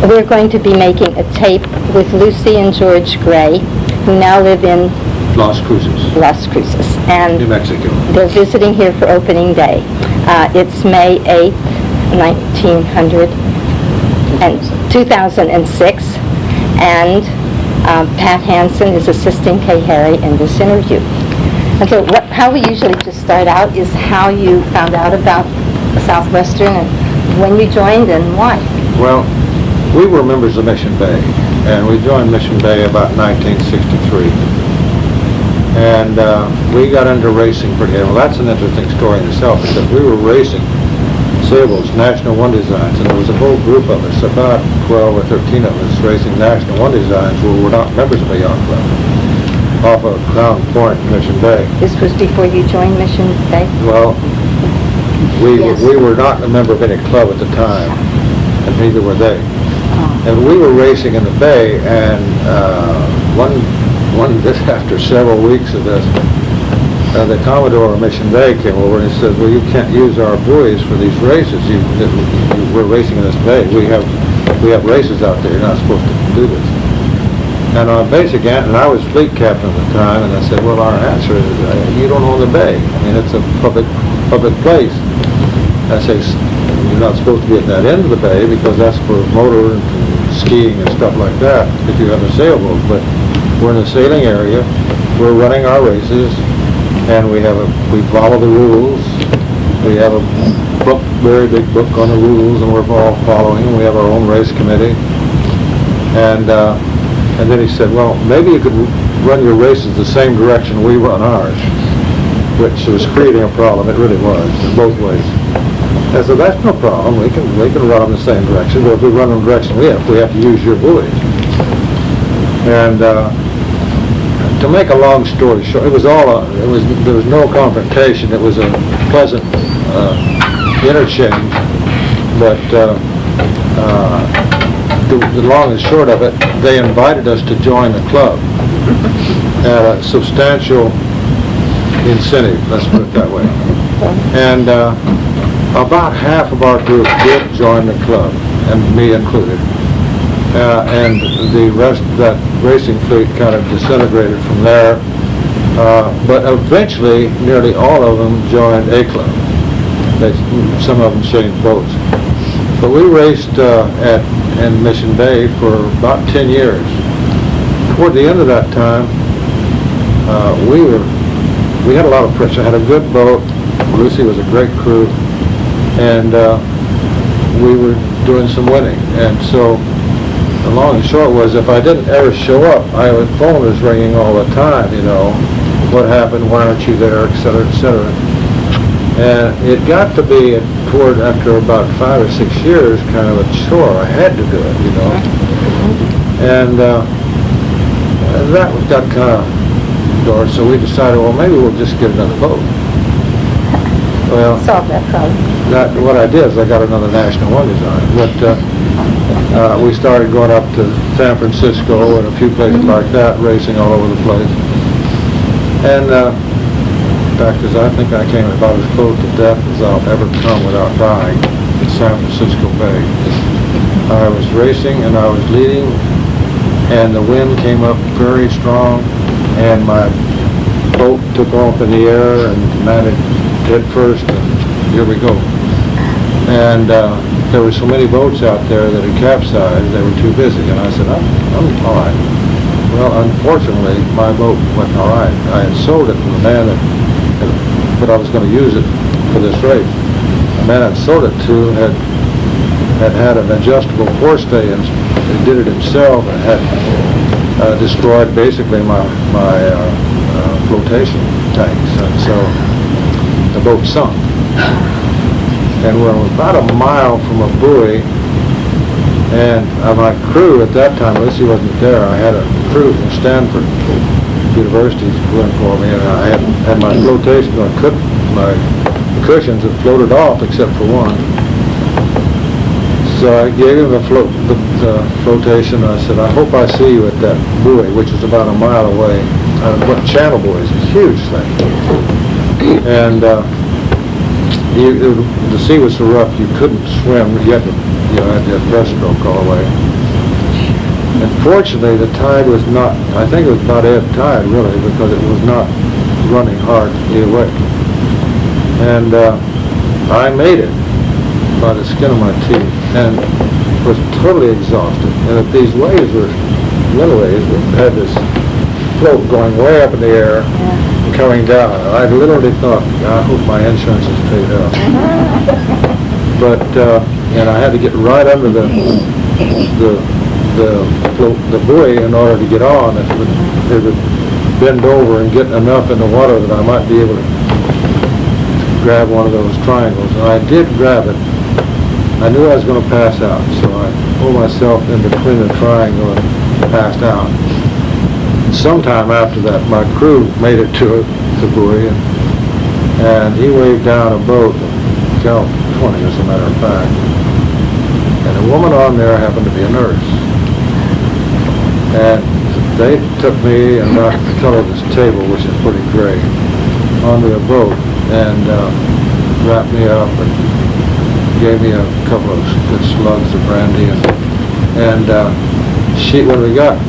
we're going to be making a tape with Lucy and George Gray, who now live in Las Cruces, Las Cruces. And New Mexico. they're visiting here for opening day. It's May 8th, 2006, and Pat Hansen is assisting Kay Harry in this interview. And so how we usually just start out is how you found out about Southwestern and when you joined and why. Well, we were members of Mission Bay, and we joined Mission Bay about 1963. And we got into racing pretty heavily. Well, that's an interesting story in itself, because we were racing sailboats, National One Designs, and there was a whole group of us, about 12 or 13 of us, racing National One Designs, where we were not members of a yacht club, off of Crown Point, Mission Bay. This was before you joined Mission Bay? Well, we Yes. were not a member of any club at the time, and neither were they. And we were racing in the bay, and after several weeks of this, the Commodore of Mission Bay came over and he said, well, you can't use our buoys for these races. We're racing in this bay. We have races out there. You're not supposed to do this. And on basic answer, and I was fleet captain at the time, and I said, well, our answer is, you don't own the bay. I mean, it's a public place. I say, you're not supposed to be at that end of the bay because that's for motor and skiing and stuff like that if you have a sailboat. But we're in the sailing area. We're running our races, and we follow the rules. We have a book, very big book on the rules, and we're all following them. We have our own race committee. And then he said, well, maybe you could run your races the same direction we run ours, which was creating a problem. It really was, in both ways. I said, that's no problem. We can run them the same direction, but if we run them the direction we have to use your buoys. And to make a long story short, there was no confrontation. It was a pleasant interchange, but the long and short of it, they invited us to join the club at a substantial incentive, let's put it that way. And about half of our group did join the club, and me included. And the rest of that racing fleet kind of disintegrated from there. But eventually, nearly all of them joined a club. Some of them changed boats. But we raced in Mission Bay for about 10 years. Toward the end of that time, we had a lot of pressure. I had a good boat. Lucy was a great crew. And we were doing some winning. And so the long and short was, if I didn't ever show up, the phone was ringing all the time, what happened, why aren't you there, et cetera, et cetera. And it got to be, after about 5 or 6 years, kind of a chore. I had to do it, And that got kind of door, so we decided, well, maybe we'll just get another boat. Well, Solve that problem. What I did is I got another National One Design, but we started going up to San Francisco and a few places like that, racing all over the place. And in fact, I think I came about as close to death as I'll ever come without dying in San Francisco Bay. I was racing and I was leading, and the wind came up very strong, and my boat took off in the air and landed head first, and here we go. And there were so many boats out there that had capsized, they were too busy, and I said, I'm all right. Well, unfortunately, my boat went all right. I had sold it to the man but I was going to use it for this race. The man I'd sold it to had an adjustable forestay, and he did it himself, and had destroyed basically my flotation tanks, and so the boat sunk. And we're about a mile from a buoy, and my crew at that time, Lucy wasn't there, I had a crew from Stanford University going for me, and I had my flotation going. My cushions had floated off except for one. So I gave him the flotation, and I said, I hope I see you at that buoy, which is about a mile away. What channel buoy is a huge thing. And the sea was so rough you couldn't swim. You had to have breaststroke all the way. And fortunately, the tide was not, I think it was about ebb tide, really, because it was not running hard either way. And I made it by the skin of my teeth and was totally exhausted. And if these waves were little waves, we had this float going way up in the air, coming down. I literally thought, I hope my insurance is paid up. But and I had to get right under the buoy in order to get on. It would bend over and get enough in the water that I might be able to grab one of those triangles. And I did grab it. I knew I was going to pass out, so I pulled myself in between the triangle and passed out. Sometime after that, my crew made it to the buoy, and he waved down a boat, California, as a matter of fact. And a woman on there happened to be a nurse. And they took me and knocked the color of this table, which is pretty gray, onto a boat and wrapped me up and gave me a couple of good slugs of brandy. And when we got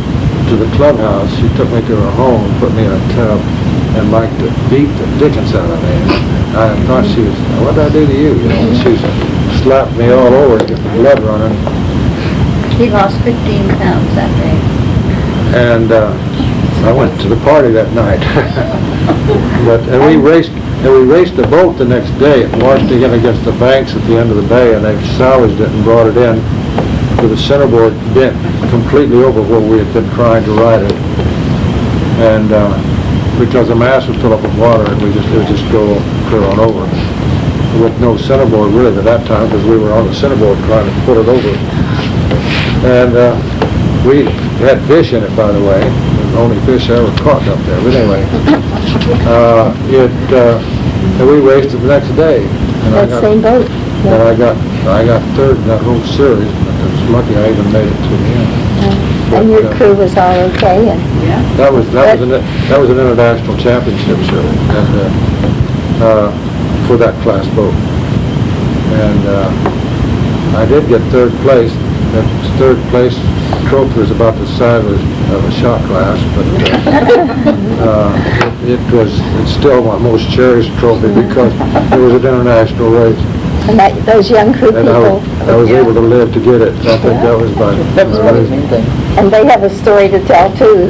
to the clubhouse, she took me to her home, put me in a tub, and liked to beat the dickens out of me. I thought she was, what did I do to you? She slapped me all over to get the blood running. He lost 15 pounds that day. And I went to the party that night. And we raced the boat the next day. It washed in against the banks at the end of the bay, and they salvaged it and brought it in with the centerboard bent completely over where we had been trying to ride it. And because the mast was filled up with water, and it would just go clear on over with no centerboard really at that time, because we were on the centerboard trying to put it over. And we had fish in it, by the way. The only fish I ever caught up there. But anyway, and we raced it the next day. And That same boat? And I got third in that whole series. I was lucky I even made it to the end. And your crew was all okay? And That was an international championship show, and for that class boat. And I did get third place. That third place trophy was about the size of a shot glass, but it's still my most cherished trophy because it was an international race. And those young crew And people... I was able to live to get it. I think that was my reason. And they have a story to tell, too. And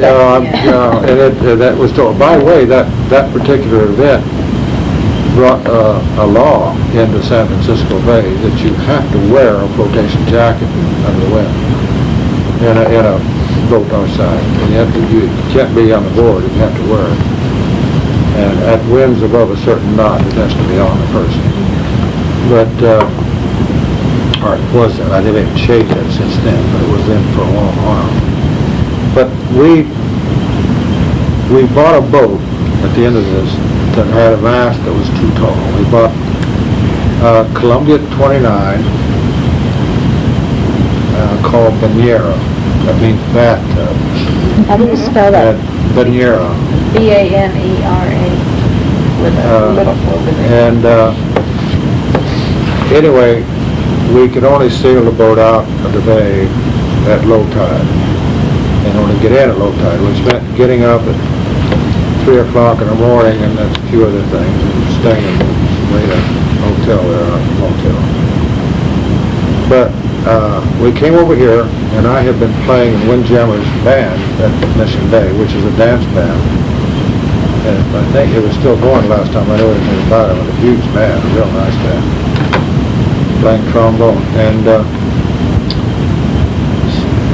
that was told. By the way, that particular event brought a law into San Francisco Bay that you have to wear a flotation jacket under the wind in a boat our size. And you can't be on the board, you have to wear it. And at winds above a certain knot, it has to be on the person. But, or it was that. I didn't change that since then, but it was in for a long while. But we bought a boat at the end of this that had a mast that was too tall. We bought Columbia 29 called Bañera. That means bathtub. How do you spell that? Bañera. B-A-N-E-R-A with a little float in it. And anyway, we could only sail the boat out of the bay at low tide and only get in at low tide, which meant getting up at 3 o'clock in the morning and a few other things, and staying in a hotel there, a motel. But we came over here, and I had been playing in Windjammer's band at Mission Bay, which is a dance band. And I think it was still going last time I knew anything about it. It was a huge band, a real nice band, playing trombone. And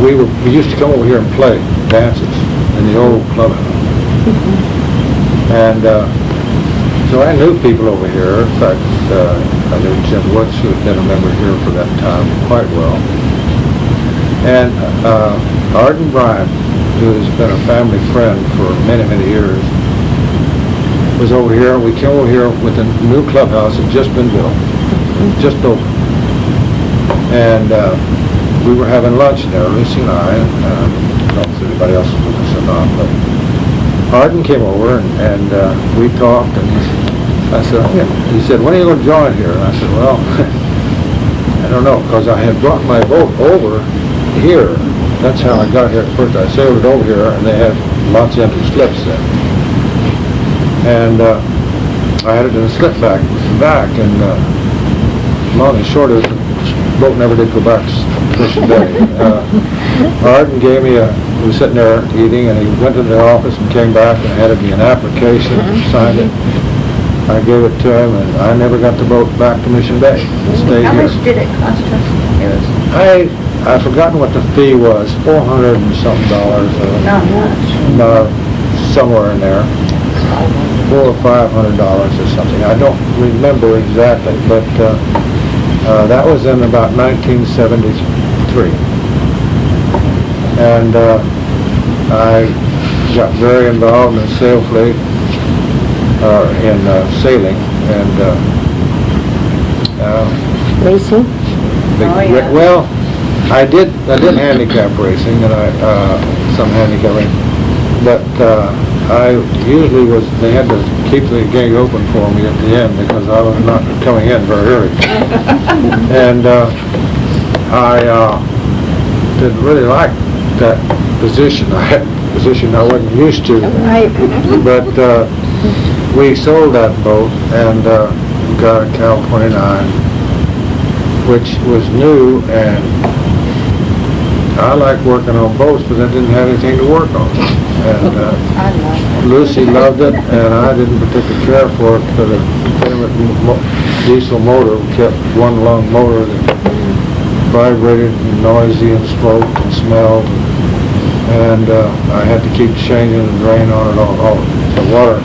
we used to come over here and play dances in the old clubhouse. And so I knew people over here. In fact, I knew Jim Woods, who had been a member here for that time, quite well. And Arden Bryant, who has been a family friend for many, many years, was over here. We came over here with a new clubhouse that had just been built, just opened. And we were having lunch there, Lucy and I don't know if anybody else was with us or not, but Arden came over and we talked, and he said, when are you going to join here? And I said, well, I don't know, because I had brought my boat over here That's how I got here at first. I sailed it over here, and they had lots of empty slips there. And I had it in a slip back, and long and short of it, the boat never did go back to Mission Bay. Arden gave me we were sitting there eating, and he went to the office and came back and handed me an application, signed it. I gave it to him, and I never got the boat back to Mission Bay. It stayed How here. much did it cost us? It was I've forgotten what the fee was, $400 and something dollars, not much. somewhere in there, $400 or $500 or something. I don't remember exactly, but that was in about 1973. And I got very involved in the sail fleet, in sailing, and Racing? Oh, yeah. well, I did handicap racing, and some handicap racing, but I usually they had to keep the gate open for me at the end because I was not coming in very early. And I didn't really like that position. I had a position I wasn't used to. Right. But we sold that boat and got a Cal 29, which was new, and I like working on boats, but I didn't have anything to work on. And I love it. Lucy loved it, and I didn't particularly care for it, but a diesel motor kept one long motor that vibrated and noisy and smoked and smelled, and I had to keep changing the drain on it all. The water,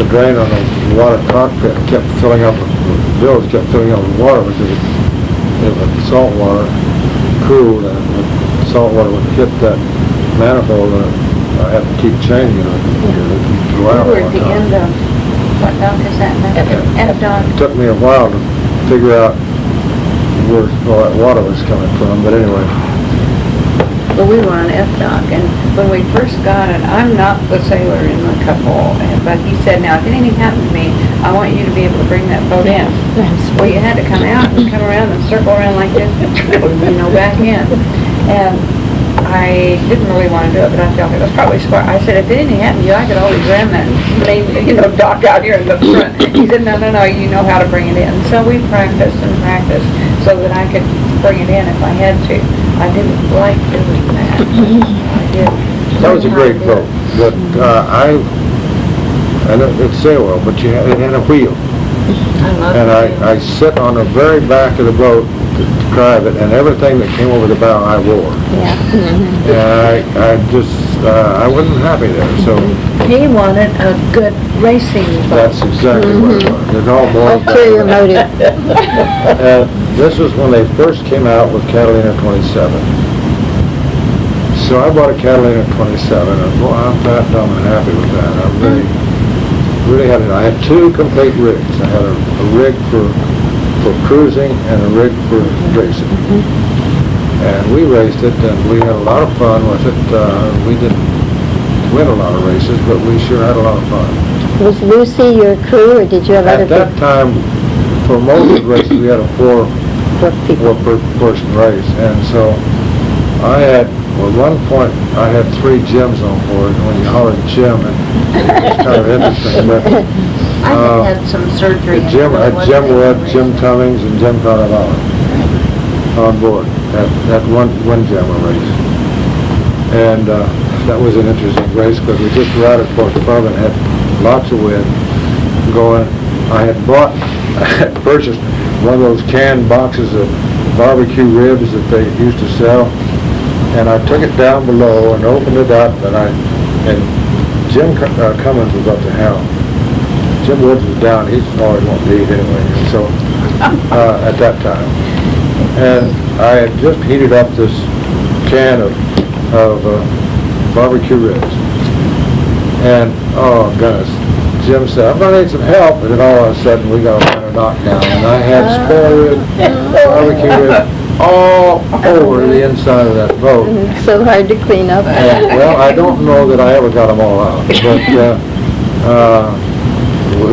the drain on the water cockpit kept filling up, the bilge kept filling up with water because it was salt water cooled, and the salt water would hit that manifold, and I had to keep changing it to dry all We were at the the time. end of, what dock is that now? F dock. It took me a while to figure out where all that water was coming from, but anyway. Well, we were on F dock, and when we first got it, I'm not the sailor in the couple, but he said, now, if anything happened to me, I want you to be able to bring that boat in. Well, you had to come out and come around and circle around like this, back in. And I didn't really want to do it, but I felt it was probably smart. I said, if anything happened to you, I could always ram that main, dock out here in the front. He said, no, you know how to bring it in. So we practiced and practiced so that I could bring it in if I had to. I didn't like doing that. I did. That was a great boat, but I know it's sail well, but it had a wheel. I love And it. I sit on the very back of the boat to drive it, and everything that came over the bow I wore. Yeah. And I wasn't happy there, so He wanted a good racing boat. that's exactly what it was. It all boiled down. Ulterior motive. And this was when they first came out with Catalina 27. So I bought a Catalina 27, and boy, I'm fat, dumb, and happy with that. I really had it. I had two complete rigs. I had a rig for cruising and a rig for racing. And we raced it, and we had a lot of fun with it. We didn't win a lot of races, but we sure had a lot of fun. Was Lucy your crew, or did you have other At that people? time, for most of the races, we had a four People? person race, and so I had, well, at one point, I had 3 Jims on board, and when you hollered Jim, it was kind of interesting, but I had some surgery. Jim Wood, Jim Cummings, and Jim Carnevale on board at one Jammer race. And that was an interesting race because we just routed Port Pub and had lots of wind going. I had purchased one of those canned boxes of barbecue ribs that they used to sell, and I took it down below and opened it up, and Jim Cummings was up the helm. Jim Woods was down. He's always wanted to eat anyway. So at that time, and I had just heated up this can of barbecue ribs, and oh goodness, Jim said, "I'm gonna need some help," and then all of a sudden we got a minor knockdown, and I had spare rib, barbecue ribs all over the inside of that boat. It's so hard to clean up. And, well, I don't know that I ever got them all out, but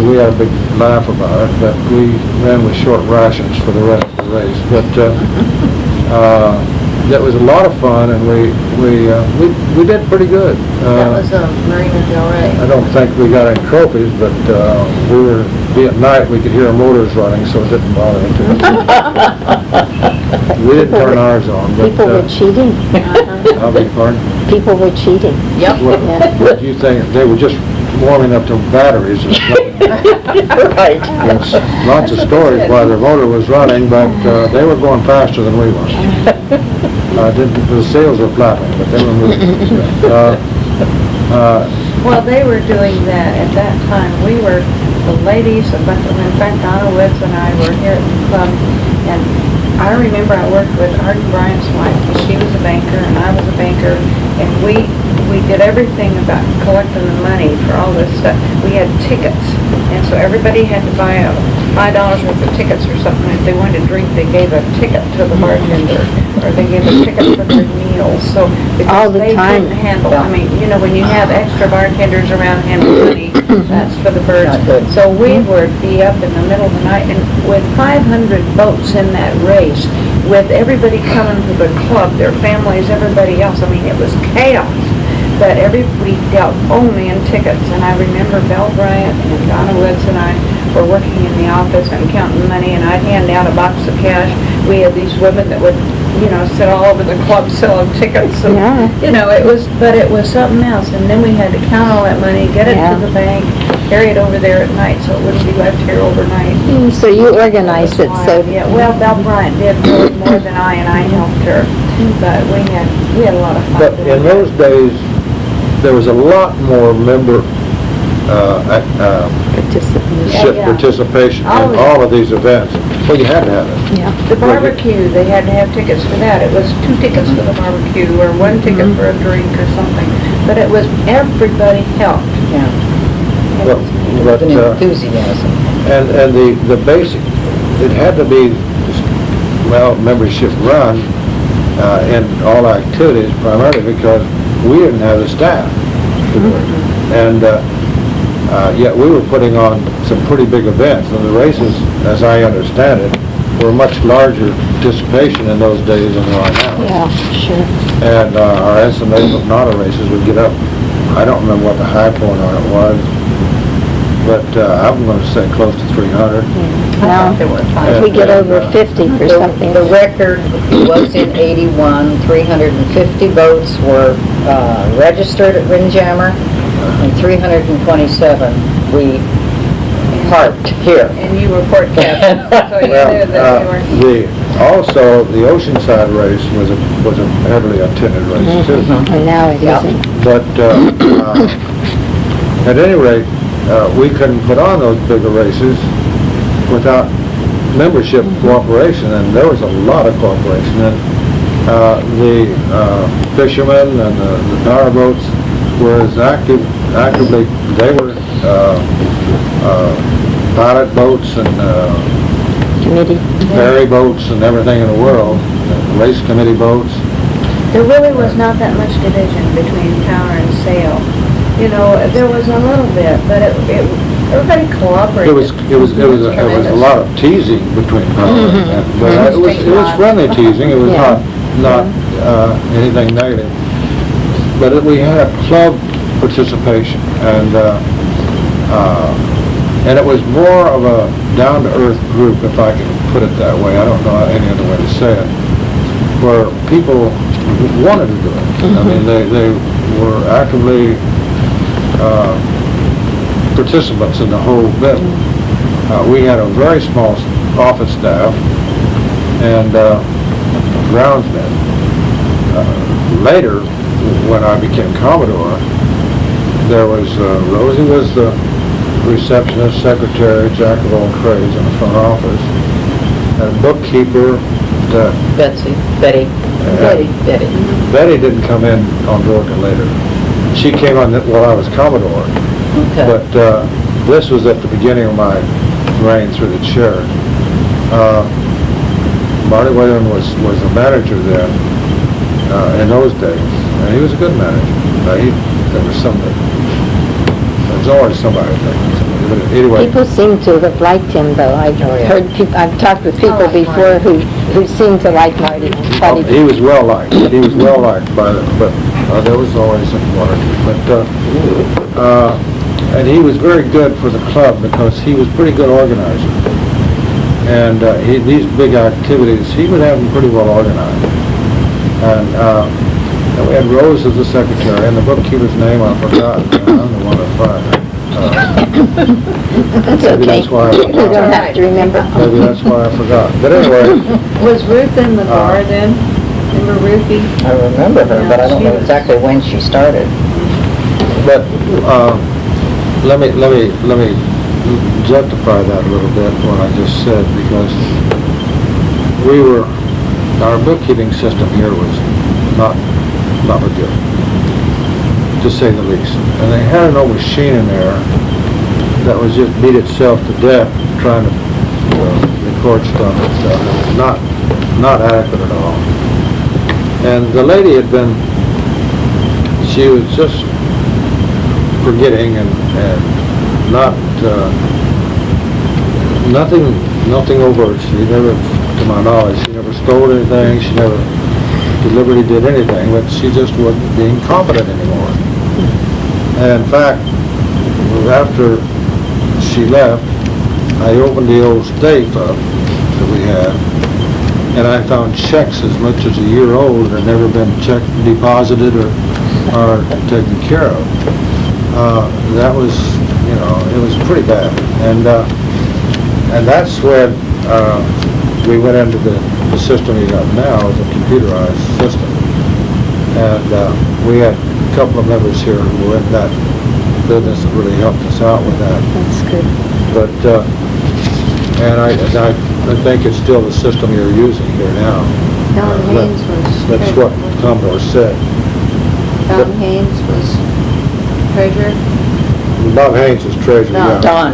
we had a big laugh about it, but we ran with short rations for the rest of the race. But that was a lot of fun, and we did pretty good. That was Marina Del Rey. I don't think we got any trophies, but at night, we could hear our motors running, so it didn't bother me too much. We didn't turn ours on, but... People were cheating. I'll beg your pardon? People were cheating. Yep. What do you think? They were just warming up their batteries or something. Right. There's lots of stories why their motor was running, but they were going faster than we were. The sails were flapping, but they were moving. Well, they were doing that at that time. We were, the ladies, a bunch of them, in fact, Donna Woods and I were here at the club, and I remember I worked with Arden Bryant's wife, and she was a banker, and I was a banker, and we did everything about collecting the money for all this stuff. We had tickets, and so everybody had to buy $5 worth of tickets or something. If they wanted to drink, they gave a ticket to the bartender, or they gave a ticket for their meals. So All because the they time. couldn't handle, I mean, you know, when you have extra bartenders around handling money, that's for the birds. Not good. So we would be up in the middle of the night, and with 500 boats in that race, with everybody coming to the club, their families, everybody else, I mean, it was chaos. But we dealt only in tickets, and I remember Belle Bryant and Donna Woods and I were working in the office and counting money, and I'd hand out a box of cash. We had these women that would, you know, sit all over the club selling tickets, and, Yeah. you know, it was something else. And then we had to count all that money, get it Yeah. to the bank, carry it over there at night so it wouldn't be left here overnight. So you organized it, so... Yeah, well, Belle Bryant did really more than I, and I helped her, but we had a lot of fun. But in those days, there was a lot more member Participation. Yeah. participation Oh, in yeah. all of these events. Well, you had to have it. Yeah. The barbecue, they had to have tickets for that. It was 2 tickets for the barbecue, or 1 ticket for a drink or something. But it was, everybody helped. Yeah. But, An enthusiasm. and the basic, it had to be, well, membership run in all activities primarily because we didn't have the staff to do it. And yet we were putting on some pretty big events. And the races, as I understand it, were much larger participation in those days than they are now. Yeah, sure. And our estimated Nata races would get up, I don't remember what the high point on it was, but I'm going to say close to 300. Now, There were if we get over 50 for something... The record was in 81, 350 boats were registered at Windjammer, and 327 we parked here. And you were port captain, so you knew that they were... Also, the Oceanside race was a heavily attended race too. And now it Yeah. isn't. But at any rate, we couldn't put on those bigger races without membership cooperation, and there was a lot of cooperation. And the fishermen and the power boats were as actively, they were pilot boats and Committee. ferry boats and everything in the world, race committee boats. There really was not that much division between power and sail. You know, there was a little bit, but everybody cooperated. It was a lot of teasing between power and, but it was friendly teasing. It was Yeah. not anything negative. But we had a club participation, and it was more of a down-to-earth group, if I can put it that way. I don't know any other way to say it, where people wanted to do it. I mean, they were actively participants in the whole bit. We had a very small office staff and groundsmen. Later, when I became Commodore, there was Rosie was the receptionist, secretary, jack of all trades in the front office, and a bookkeeper. Betty. Betty didn't come in on board till later. She came on while I was Commodore. Okay. But this was at the beginning of my reign through the chair. Marty Williams was the manager then in those days, and he was a good manager. There was always somebody. but anyway. People seem to have liked him, though. I've heard people, I've talked with people like before who seemed to like Marty. Thought He was well liked. He was well liked by the, but there was always one or two. But and he was very good for the club because he was pretty good organizer. And these big activities, he would have them pretty well organized. And we had Rose as the secretary, and the bookkeeper's name I forgot. I'm the one that fired her. That's Maybe okay. that's why I You forgot. don't have to remember. Maybe that's why I forgot. But anyway. Was Ruth in the bar then? Remember Ruthie? I remember her, but I don't know exactly when she started. But let me justify that a little bit, what I just said, because our bookkeeping system here was not very good, to say the least. And they had an old machine in there that was just beat itself to death trying to record stuff and stuff. It was not adequate at all. And the lady she was just forgetting and not, nothing overt. She never, to my knowledge, she never stole anything, she never deliberately did anything, but she just wasn't being competent anymore. And in fact, after she left, I opened the old safe up that we had, and I found checks as much as a year old that had never been deposited or taken care of. That was, it was pretty bad. And that's when we went into the system we got now, is a computerized system. And we had a couple of members here who were in that business that really helped us out with that. That's good. But, and I think it's still the system you're using here now. Don Haynes was That's what Commodore said. Don Haynes was treasurer. Bob Haynes was treasurer, No, yeah. Don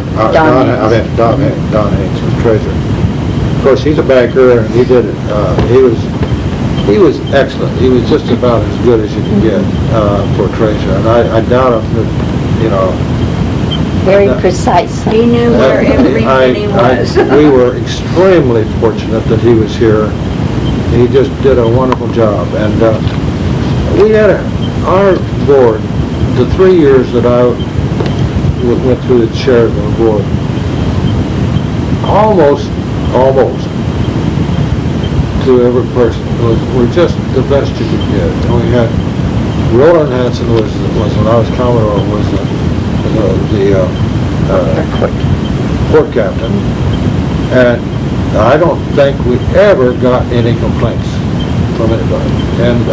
Haynes. Don Haynes was treasurer. Of course, he's a banker, and he did it. He was excellent. He was just about as good as you can get for treasurer. And I doubt if, Very precise. He knew where every penny was. We were extremely fortunate that he was here. He just did a wonderful job. And we had our board, the 3 years that I went through the chair of the board, almost to every person were just the best you could get. And we had Roland Hansen was when I was Commodore, was the port captain, and I don't think we ever got any complaints from anybody. And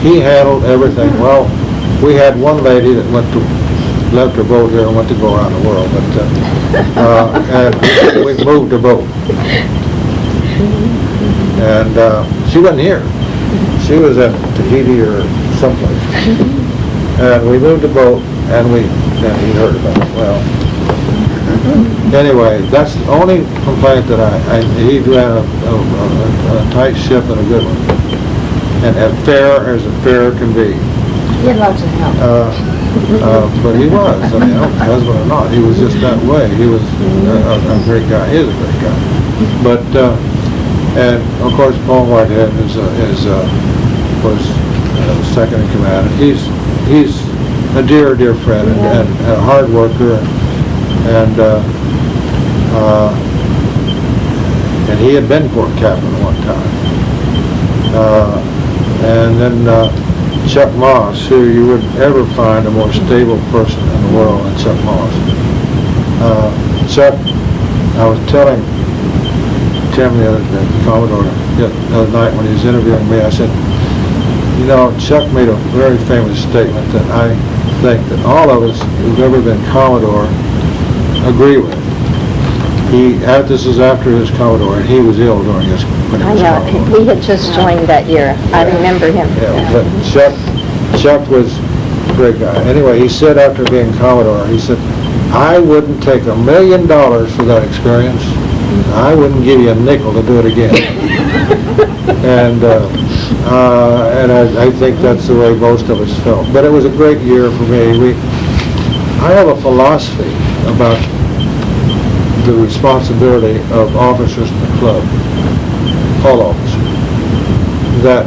he handled everything well. We had one lady that left her boat here and went to go around the world, but and we moved her boat, and she wasn't here. She was at Tahiti or someplace, and we moved the boat, and he heard about it. Well, anyway, that's the only complaint that he ran a tight ship and a good one, and as fair as a fair can be. He had lots of help. But he was, husband or not, he was just that way. He was a great guy. He is a great guy. But and of course, Paul Whitehead was second in command. He's a dear friend and a hard worker, and he had been port captain one time, and then. Chuck Moss, who you wouldn't ever find a more stable person in the world than Chuck Moss. Chuck, I was telling Tim the Commodore the other night when he was interviewing me, I said, Chuck made a very famous statement that I think that all of us who've ever been Commodore agree with. This is after his Commodore, and he was ill when he was Commodore. We had just joined that year. I remember him. Yeah, but Chuck was a great guy. Anyway, he said after being Commodore, he said, I wouldn't take $1 million for that experience. I wouldn't give you a nickel to do it again. And I think that's the way most of us felt. But it was a great year for me. I have a philosophy about the responsibility of officers in the club, all officers, that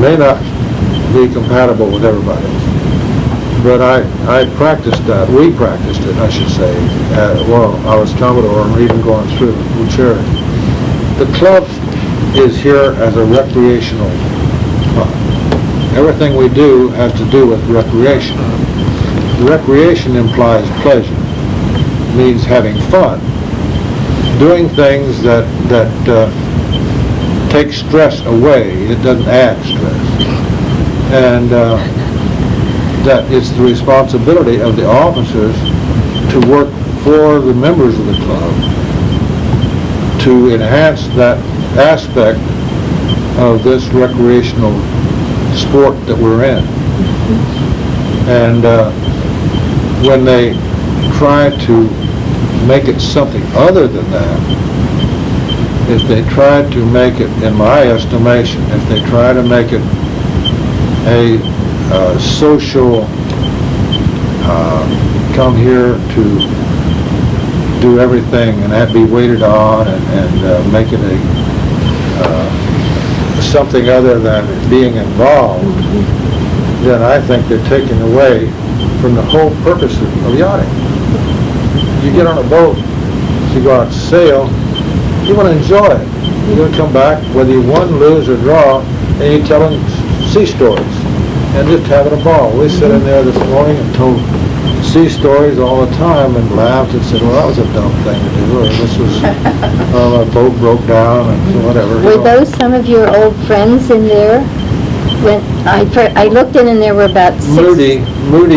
may not be compatible with everybody. But I practiced that. We practiced it, I should say. Well, I was Commodore and even going through charity. The club is here as a recreational club. Everything we do has to do with recreation. Recreation implies pleasure, means having fun, doing things that take stress away. It doesn't add stress, and that it's the responsibility of the officers to work for the members of the club to enhance that aspect of this recreational sport that we're in. And when they try to make it something other than that, if they try to make it, in my estimation, if they try to make it a social, come here to do everything and have be waited on and make it a something other than being involved, then I think they're taking away from the whole purpose of yachting. You get on a boat, you go out to sail, you want to enjoy it. You're going to come back, whether you won, lose, or draw, and you're telling sea stories and just having a ball. We sat in there this morning and told sea stories all the time and laughed and said, well, that was a dumb thing to do, or this was, our boat broke down and whatever. Were those some of your old friends in there? When I looked in and there were about six... Moody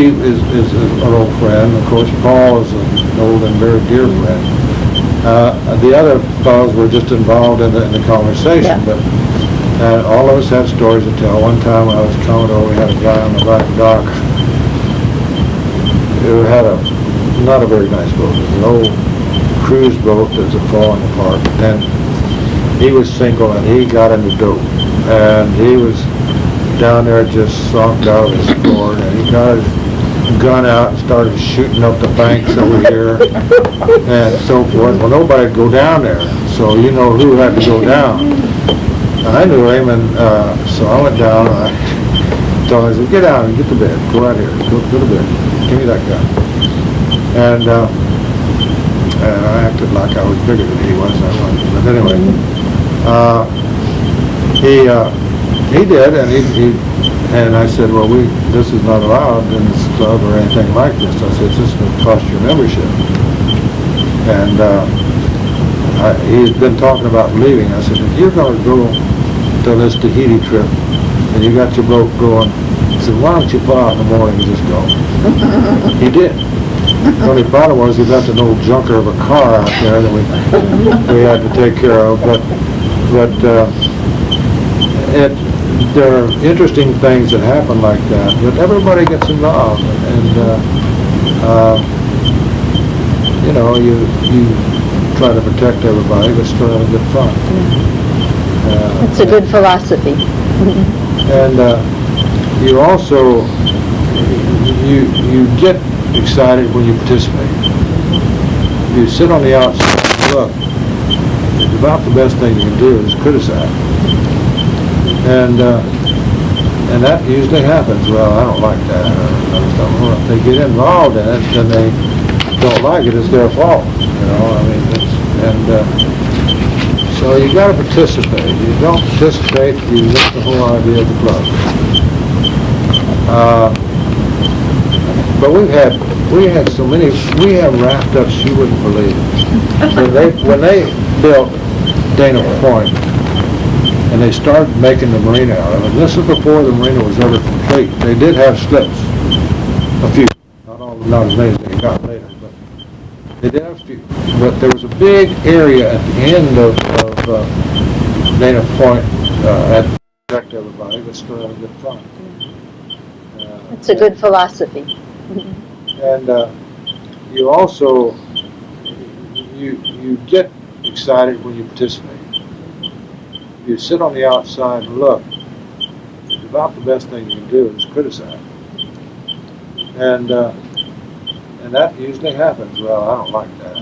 is an old friend. Of course, Paul is an old and very dear friend. The other fellows were just involved in the conversation, Yeah. but all of us had stories to tell. One time when I was Commodore, we had a guy on the back dock who had not a very nice boat. It was an old cruise boat that's falling apart. And he was single and he got into dope. And he was down there just socked out of his cord, and he got his gun out and started shooting up the banks over here and so forth. Well, nobody would go down there, so you know who had to go down. I knew him, and so I went down and I told him, I said, get out and get to bed. Go out here. Go to bed. Give me that gun. And I acted like I was bigger than he was. I wasn't. But anyway, he did, and I said, well, this is not allowed in this club or anything like this. I said, this is going to cost your membership. And he's been talking about leaving. I said, if you're going to go to this Tahiti trip and you got your boat going, he said, why don't you pull out in the morning and just go? He did. The only problem was he left an old junker of a car out there that we had to take care of. But there are interesting things that happen like that. But everybody gets involved, and you know, you try to protect everybody, but still have a good fun. It's a good philosophy. And you also you get excited when you participate. You sit on the outside. Look, about the best thing you can do is criticize, and that usually happens. Well, I don't like that. Or if they get involved in it, then they don't like it. It's their fault. You know, I mean, so you got to participate. If you don't participate, you miss the whole idea of the club. But we had so many. We have wrapped ups you wouldn't believe. When they built Dana Point and they started making the marina out of it. This is before the marina was ever complete. They did have slips, a few, not as many as they got later, but they did have a few. But there was a big area at the end of Dana Point that protect everybody, but still have a good fun. It's a good philosophy. And you also you get excited when you participate. You sit on the outside and look. About the best thing you can do is criticize, and that usually happens. Well, I don't like that.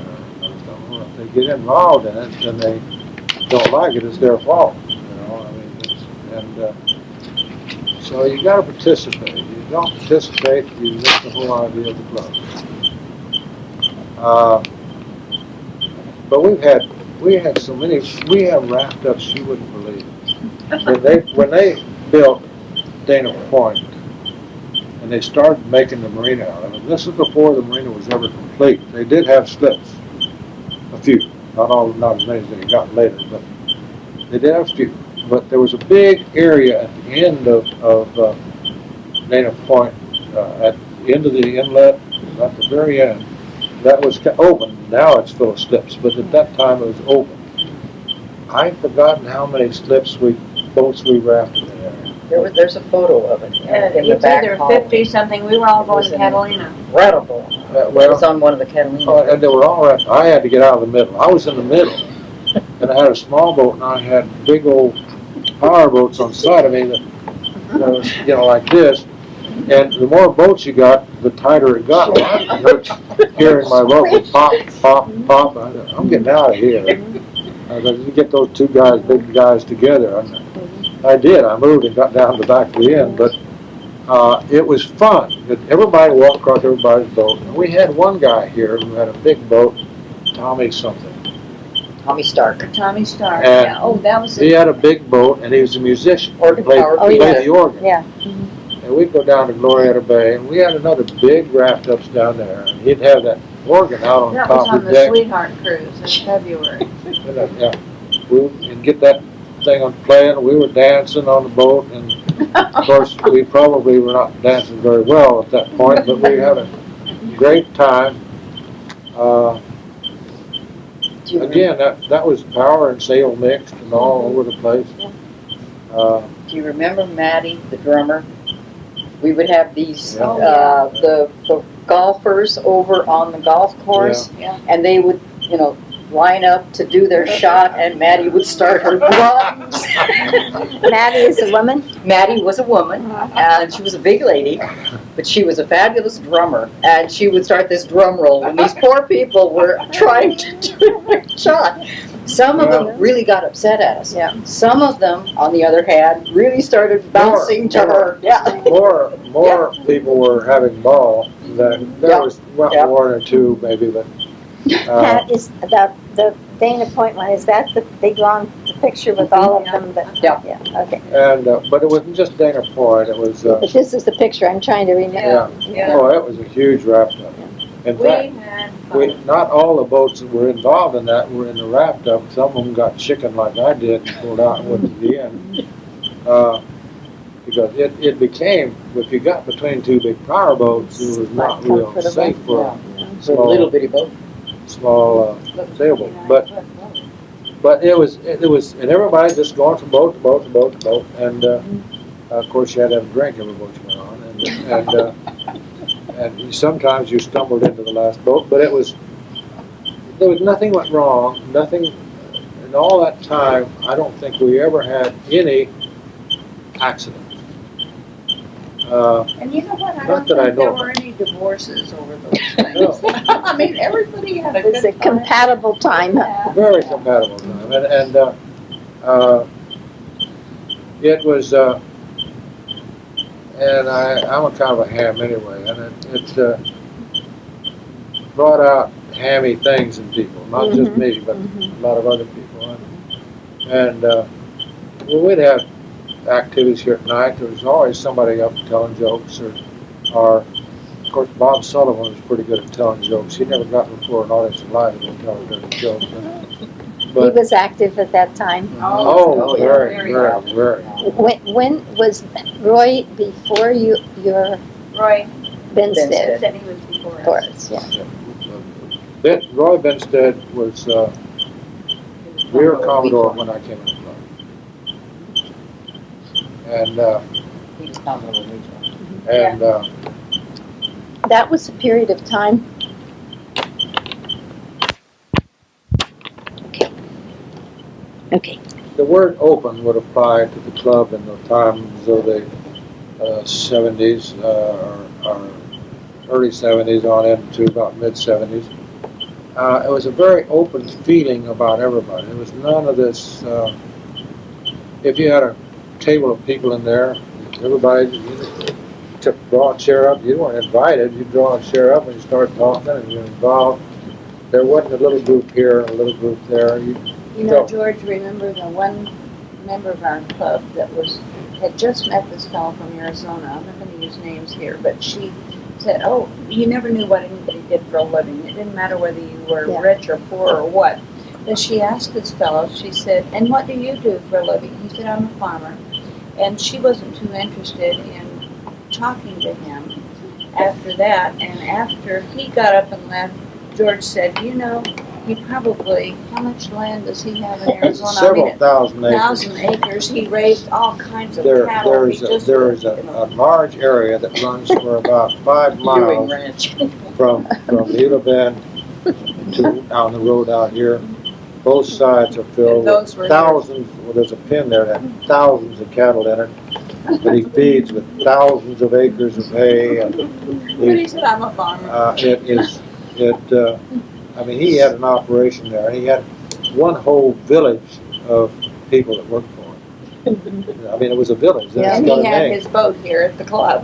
Or if they get involved in it and they don't like it, it's their fault, you know, I mean, so you gotta participate. You don't participate, you miss the whole idea of the club. But we had so many, we have wrapped ups you wouldn't believe. When they built Dana Point, and they started making the marina out of it, this is before the marina was ever complete. They did have slips, a few, not as many as they got later, but they did have a few. But there was a big area at the end of Dana Point, at the end of the inlet, at the very end, that was open. Now it's full of slips, but at that time it was open. I've forgotten how many boats we rafted in there. There's a photo of it in the It's back either hall. 50-something, we were all going to It was Catalina. Incredible. It was on one of the Catalina. And they were all rafted. I had to get out of the middle. I was in the middle, and I had a small boat, and I had big old power boats on the side of me that was, you know, like this. And the more boats you got, the tighter it got. Hearing my boat would pop, pop, pop. I'm getting out of here. You get those two guys, big guys together. I did. I moved and got down to the back of the end, but it was fun. Everybody walked across everybody's boat. And we had one guy here who had a big boat, Tommy something. Tommy Stark. Tommy Stark, And yeah, oh, that was He it. had a big boat, and he was a musician. Organ Played power. played yeah. the organ. Yeah. And we'd go down to Glorietta Bay, and we had another big raft ups down there. And he'd have that organ out on That was top on of the the deck. Sweetheart Cruise in February. Yeah, we'd get that thing on playing. We were dancing on the boat, and of course, we probably were not dancing very well at that point, but we had a great time. Do you Again, that was power and sail mixed and all over the place. Do you remember Maddie, the drummer? We would have these, Yeah. the golfers over on the golf course, Yeah. and they would, line up to do their shot, and Maddie would start her drums. Maddie is a woman? Maddie was a woman, and she was a big lady, but she was a fabulous drummer, and she would start this drum roll, and these poor people were trying to do their shot. Some of them really got upset at us. Yeah. Some of them, on the other hand, really started bouncing to her. Yeah. More people were having ball than there was one or two maybe, but Pat, is the Dana Point one, is that the big long picture with all of them? Yeah. Yeah, okay. and but it wasn't just Dana Point. It was But this is the picture I'm trying to remember. Yeah. oh, it was a huge raft up. In We fact, had fun. not all the boats that were involved in that were in the raft up. Some of them got chicken like I did and pulled out and went to the end. Because it became, if you got between two big power boats, it was not real safe for So a little bitty boat. small sailboat. But it was, and everybody just going from boat to boat to boat to boat. And of course, you had to have a drink every boat you went on. And sometimes you stumbled into the last boat, but there was nothing went wrong, nothing, in all that time, I don't think we ever had any accidents. And you know what, I Not don't that I think there know. were any divorces over those things. No. I mean, everybody had a good It's a time. compatible time. Yeah. Very compatible time, and it was, and I'm a kind of a ham anyway, and it brought out hammy things in people, not just me, but a lot of other people. And well, we'd have activities here at night. There was always somebody up telling jokes, or of course Bob Sullivan was pretty good at telling jokes. He never got before an audience of live and telling dirty jokes. He But was active at that time. oh, very, very very, very. When was Roy before your Roy Benstead? said he was before For us. us, yeah. Roy Benstead was rear Commodore when I came in the club. And He was Commodore Regional. and That was a period of time. Okay. the word open would apply to the club in the times of the 70s or early 70s on into about mid 70s. it was a very open feeling about everybody. There was none of this, if you had a table of people in there, everybody, you took, draw a chair up, you weren't invited, you draw a chair up and you start talking and you're involved. There wasn't a little group here, a little group there. You know, George, remember the one member of our club that had just met this fellow from Arizona. I'm not going to use names here, but she said, "Oh, you never knew what anybody did for a living. It didn't matter whether you were rich or poor or what." Then she asked this fellow, she said, "And what do you do for a living?" He said, "I'm a farmer." And she wasn't too interested in talking to him after that. And after he got up and left, George said, "You know, he probably, how much land does he have in Arizona?" Several thousand acres. 1,000 acres. He raised all kinds of There cattle. is a large area that runs for about 5 Ewing miles Ranch. from Gila Bend to on the road out here. Both sides are filled And those with were thousands, well, there's a pin there that had thousands of cattle in it. But he feeds with thousands of acres of hay and But he said, "I'm a farmer." I mean, he had an operation there. He had one whole village of people that worked for him. I mean, it was a village. That's And got he a had name. his boat here at the club.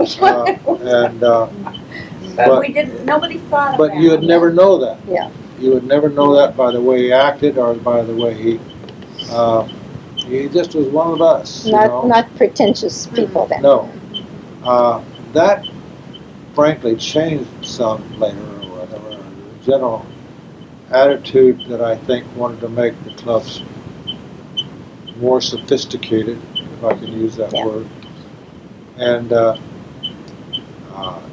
But we didn't, nobody thought about it. But you would never know that. Yeah. You would never know that by the way he acted or by the way he just was one of us. You know? Not pretentious people then. No. That frankly changed some later or whatever. The general attitude that I think wanted to make the clubs more sophisticated, if I can use that word, and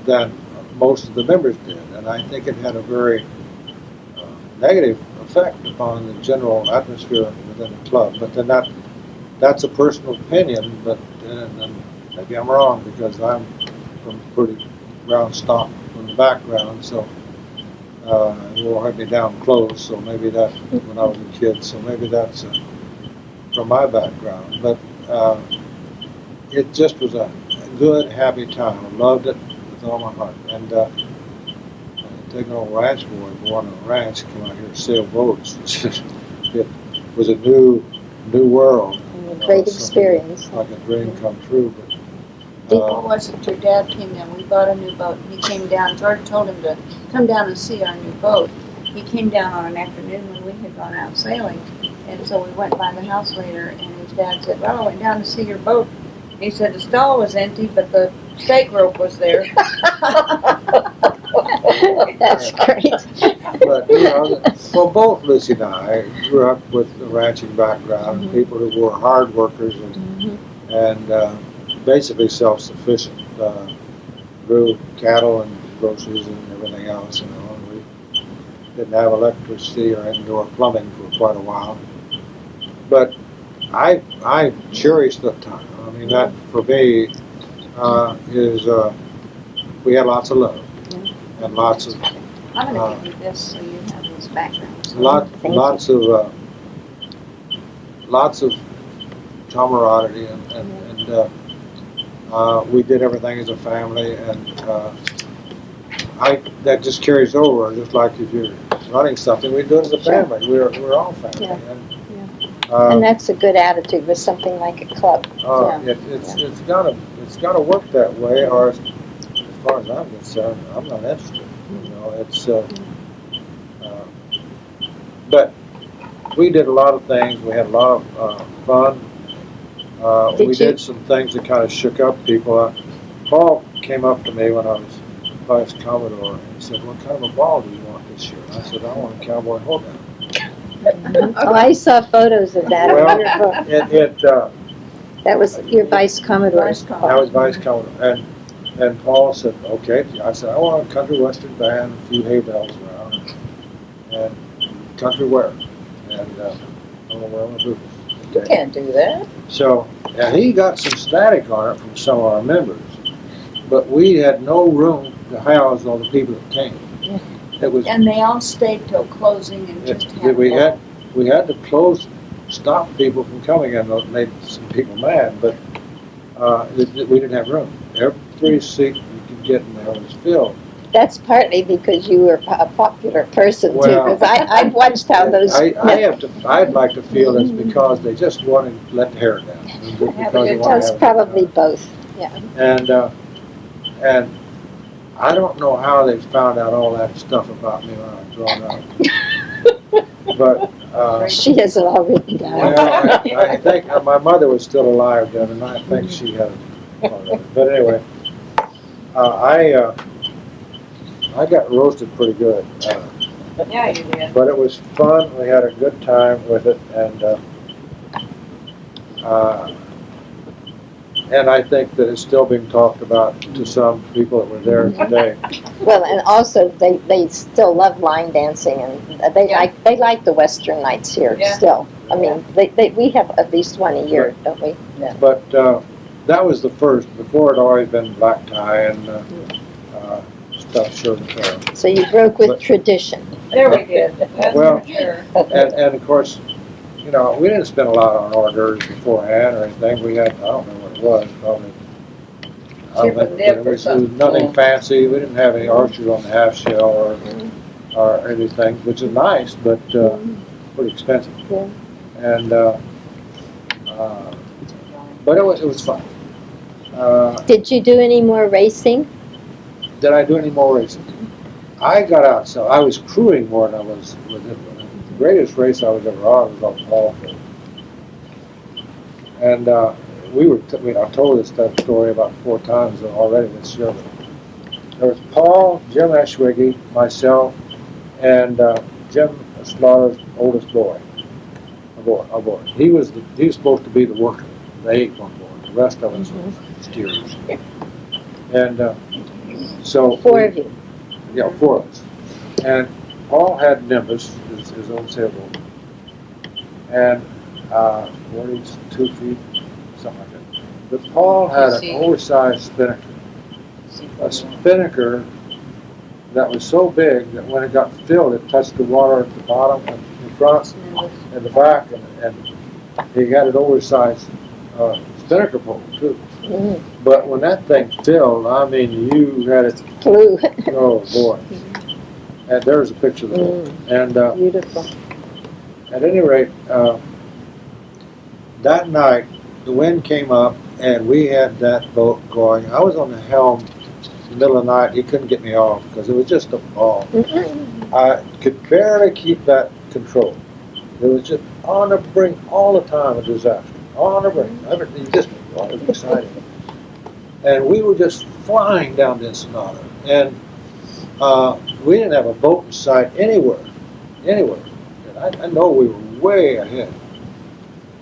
than most of the members did. And I think it had a very negative effect upon the general atmosphere within the club. But then that's a personal opinion, but and maybe I'm wrong because I'm from pretty ground stock from the background, so you will have me down close, so maybe that when I was a kid, so maybe that's from my background. But it just was a good, happy time. I loved it with all my heart. And taking an old ranch boy born on a ranch, come out here and sail boats. It was a new world. And a great experience. Like a dream come true. But What was it? Your dad came down. We bought a new boat. He came down. George told him to come down and see our new boat. He came down on an afternoon when we had gone out sailing. And so we went by the house later, and his dad said, "Well, I went down to see your boat." He said the stall was empty, but the stake rope was there. That's great. But, you know, well, both Lucy and I grew up with a ranching background, people who were hard workers and basically self-sufficient. Grew cattle and groceries and everything else, you know. And we didn't have electricity or indoor plumbing for quite a while. But I cherished that time. I mean, that for me is we had lots of love and lots of I'm going to give you this so you have this background. lots of camaraderie and we did everything as a family, and that just carries over. Just like if you're running something, we do it as a family. We're all family. Yeah. And, And that's a good attitude with something like a club. it's gotta work that way, or as far as I'm concerned, I'm not interested. You know, it's but we did a lot of things. We had a lot of fun. We did some things that kind of shook up people. Paul came up to me when I was Vice Commodore and said, "What kind of a ball do you want this year?" And I said, "I want a cowboy hoedown." Oh, I saw photos of that. Well, Wonderful. That was your Vice Commodore. I was Vice Commodore, and Paul said, "Okay." I said, "I want a country western band, a few hay bells around, and country wear, and I'm gonna wear my boots." You can't do that. So, and he got some static on it from some of our members, but we had no room to house all the people that came. It was And they all stayed till closing and just had we had to stop people from coming, and it made some people mad, but we didn't have room. Every seat you could get in there was filled. That's partly because you were a popular person too, Well, because I've watched how those. I'd like to feel it's because they just wanted to let the hair down. Just because Have a they good wanna That's have a good probably time. both, yeah. And I don't know how they found out all that stuff about me when I was growing up. But, She has it all written down. well, I think my mother was still alive then, and I think she had a part of it. But anyway, I got roasted pretty good. Yeah, you did. But it was fun. We had a good time with it, and I think that it's still being talked about to some people that were there today. Well, and also, they still love line dancing, and they like the Western nights here Yeah. still. I mean, we have at least one a year, don't we? But that was the first. Before it always been black tie and stuff, shirt and tie. So you broke with But- tradition. There we did, that's Well, for sure. And of course, you know, we didn't spend a lot on hors d'oeuvres beforehand or anything. We had, I don't know what it was, probably. I Chip don't and think dip or it was something. nothing fancy. We didn't have any archers on the half shell or anything, which is nice, but pretty expensive. Yeah. And but it was fun. Did you do any more racing? Did I do any more racing? I got out, so I was crewing more than I was with it. The greatest race I was ever on was on Paul. And I've told this story about 4 times already this year. There was Paul, Jim SWYC, myself, and Jim Slaughter's oldest boy aboard. He was supposed to be the worker, the 8th on board. The rest of us were steerers. And so 4 of you. Yeah, 4 of us. And Paul had Nimbus, his own sailboat, and 42 feet, something like that. But Paul had an oversized spinnaker, a spinnaker that was so big that when it got filled, it touched the water at the bottom and the front and the back, and he had an oversized spinnaker pole too. Mm. But when that thing filled, I mean, you had it. Flew. Oh boy! And there's a picture of it. And Beautiful. at any rate, that night the wind came up, and we had that boat going. I was on the helm in the middle of the night. He couldn't get me off because it was just a ball. I could barely keep that control. It was just on the brink all the time of disaster. On the brink. Everything just was exciting. And we were just flying down the Ensenada. And we didn't have a boat in sight anywhere. And I know we were way ahead.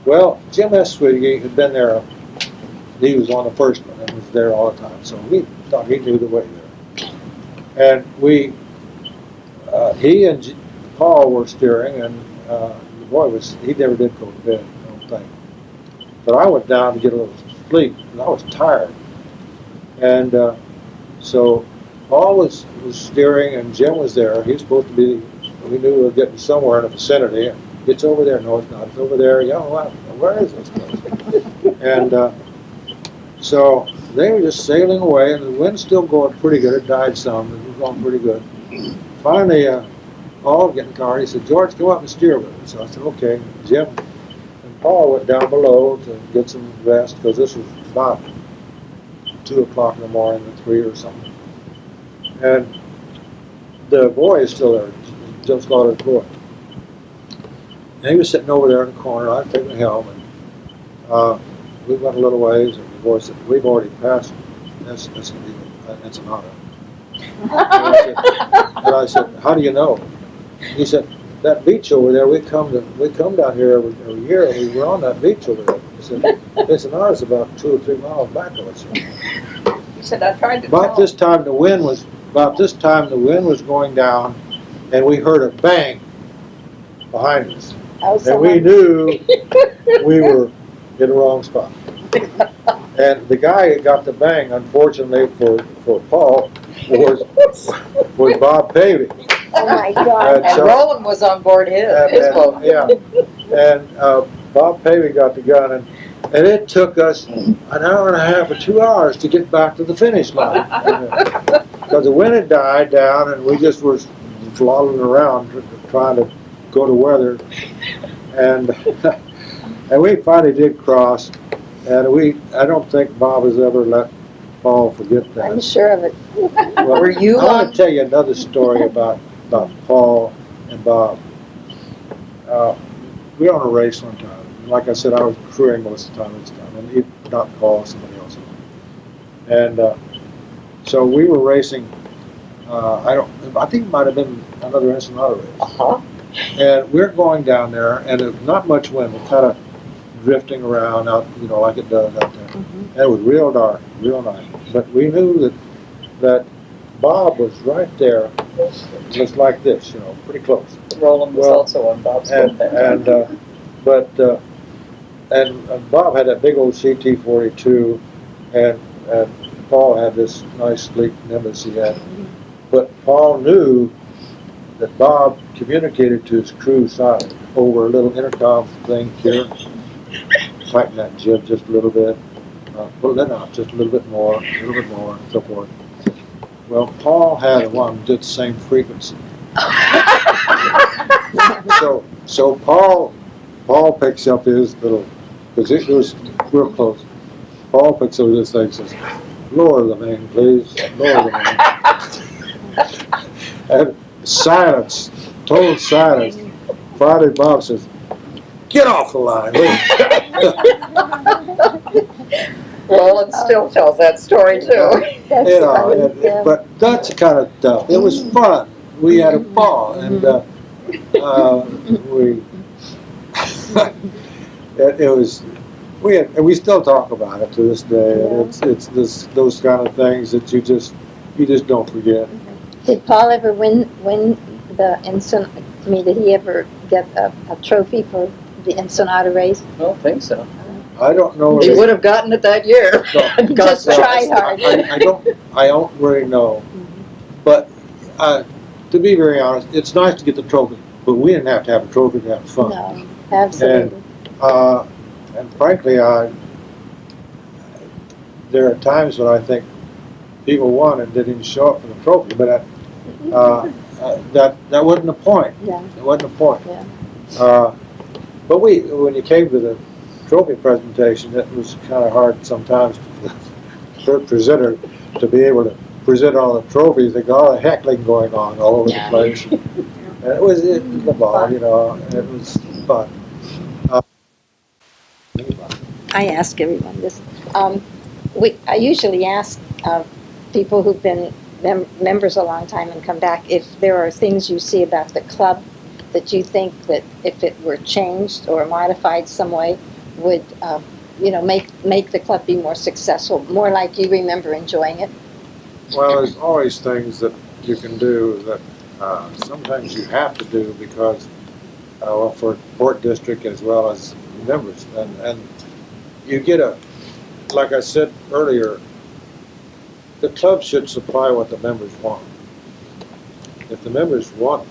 Well, Jim SWYC had been there. He was on the first one and was there all the time. So we thought he knew the way there. And he and Paul were steering, and the boy he never did go to bed, I don't think. But I went down to get a little sleep, and I was tired. And so Paul was steering, and Jim was there. He was supposed to be, we knew we were getting somewhere in the vicinity. It's over there. No, it's not. It's over there. Yeah, well, where is this place? And so they were just sailing away, and the wind's still going pretty good. It died some. It was going pretty good. Finally, Paul getting in the car. He said, "George, come up and steer with me." So I said, "Okay." Jim and Paul went down below to get some rest because this was about 2 o'clock in the morning, or 3 or something. And the boy is still there, Jim Slaughter's boy. And he was sitting over there in the corner. I'd taken the helm, and we went a little ways, and the boy said, "We've already passed Ensenada." And I said, "How do you know?" He said, "That beach over there, we come down here every year, and we were on that beach over there." He said, "Ensenada's about 2 or 3 miles back of us." You said, I tried to About tell this time the wind was going down, and we heard a bang behind us, and we knew we were in the wrong spot. And the guy who got the bang, unfortunately for Paul, was Bob Pavey. Oh my God. And And so- Roland was on board his boat. Yeah, and Bob Pavey got the gun, and it took us an hour and a half or 2 hours to get back to the finish line. because the wind had died down and we just were flogging around trying to go to weather. And and we finally did cross. And I don't think Bob has ever let Paul forget that. I'm sure of it. Well, Were you I want on? to tell you another story about Paul and Bob. We were on a race one time. Like I said, I was crewing most of the time this time, and not Paul, somebody else. And so we were racing. I think it might have been another Ensenada race. Uh-huh. And we're going down there, and it, not much wind. We're kind of drifting around out, like it does out there. And it was real dark, real nice. But we knew that Bob was right there, just like this, pretty close. Roland was Well, also on Bob's And Bob had that big old CT-42, and Paul had this nice sleek Nimbus he had. But Paul knew that Bob communicated to his crew side over a little intercom thing here. Tighten that jib just a little bit. Pull it out just a little bit more, and so forth. Well, Paul had one that did the same frequency. So Paul picks up his little, because it was real close. Paul picks up this thing and says, "Lower the main, please. Lower the main." And silence, total silence. Finally, Bob says, "Get off the line." Roland still tells that story too. That's funny, yeah. But that's the kind of stuff. It was fun. We had a ball, and it was. We still talk about it to this day. Yeah. It's those kind of things that you just don't forget. Did Paul ever win the did he ever get a trophy for the Ensenada race? I don't think so. I don't know. He would have gotten it that year. No. Just tried hard. I don't really know. But to be very honest, it's nice to get the trophy, but we didn't have to have a trophy to have fun. No, absolutely. And frankly, there are times when I think people won and didn't even show up for the trophy, but that wasn't the point. Yeah. It wasn't the point. Yeah. But when you came to the trophy presentation, it was kind of hard sometimes for the presenter to be able to present all the trophies. They got all the heckling going on all over the place. And it was the ball, it was fun. I ask everyone this. I usually ask people who've been members a long time and come back if there are things you see about the club that you think that if it were changed or modified some way would make the club be more successful, more like you remember enjoying it. Well, there's always things that you can do that sometimes you have to do because for Port District as well as members, and you get like I said earlier, the club should supply what the members want. If the members want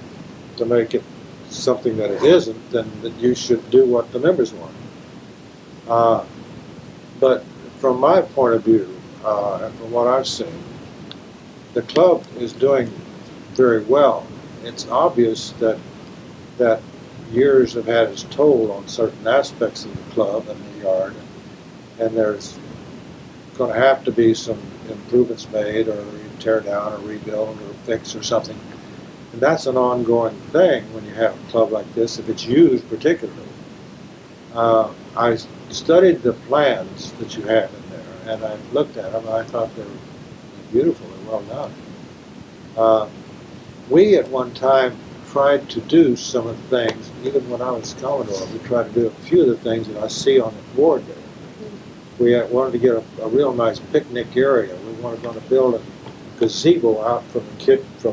to make it something that it isn't, then you should do what the members want. But from my point of view, and from what I've seen, the club is doing very well. It's obvious that years have had its toll on certain aspects of the club and the yard, and there's going to have to be some improvements made, or you tear down or rebuild or fix or something. And that's an ongoing thing when you have a club like this, if it's used particularly. I studied the plans that you have in there, and I looked at them, and I thought they were beautiful and well done. We at one time tried to do some of the things, even when I was Commodore, we tried to do a few of the things that I see on the board there. We wanted to get a real nice picnic area. We wanted to build a gazebo out from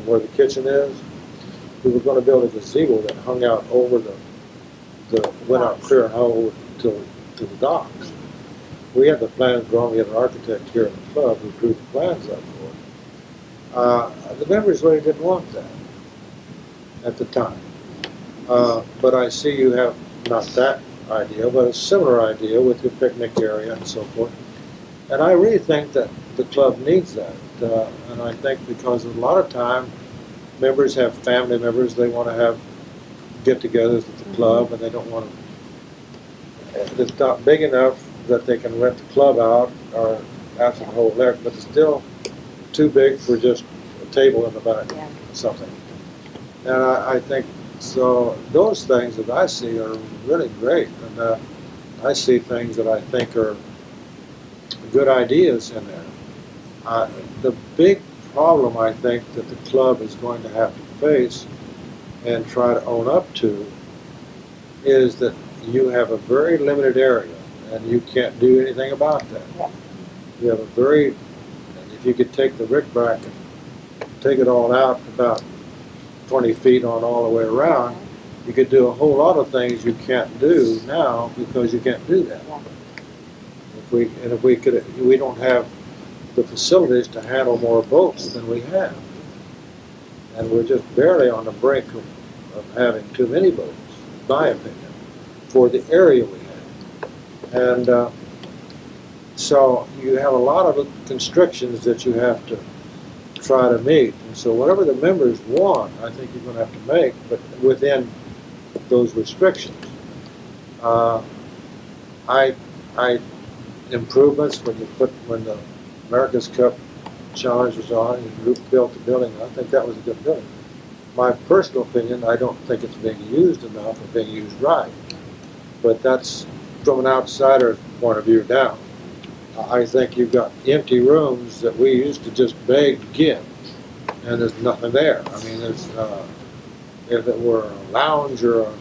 where the kitchen is. We were going to build a gazebo that hung out over went out clear and whole to the docks. We had the plans drawn. We had an architect here in the club who drew the plans up for it. The members really didn't want that at the time. But I see you have not that idea, but a similar idea with your picnic area and so forth. And I really think that the club needs that. And I think because a lot of time, members have family members, they want to have get-togethers at the club, and they don't want to, it's not big enough that they can rent the club out or have some whole there, but it's still too big for just a table in the back Yeah. or something. And I think, so those things that I see are really great. And I see things that I think are good ideas in there. The big problem I think that the club is going to have to face and try to own up to is that you have a very limited area and you can't do anything about that. Yeah. You have a very, and if you could take the rickrack and take it all out about 20 feet on all the way around, you could do a whole lot of things you can't do now because you can't do that. Yeah. We don't have the facilities to handle more boats than we have. And we're just barely on the brink of having too many boats, in my opinion, for the area we have. And so you have a lot of constrictions that you have to try to meet. And so whatever the members want, I think you're going to have to make, but within those restrictions. Improvements when the America's Cup Challenge was on and you built the building, I think that was a good building. My personal opinion, I don't think it's being used enough or being used right. But that's from an outsider's point of view now. I think you've got empty rooms that we used to just beg to get, and there's nothing there. I mean, there's, if it were a lounge or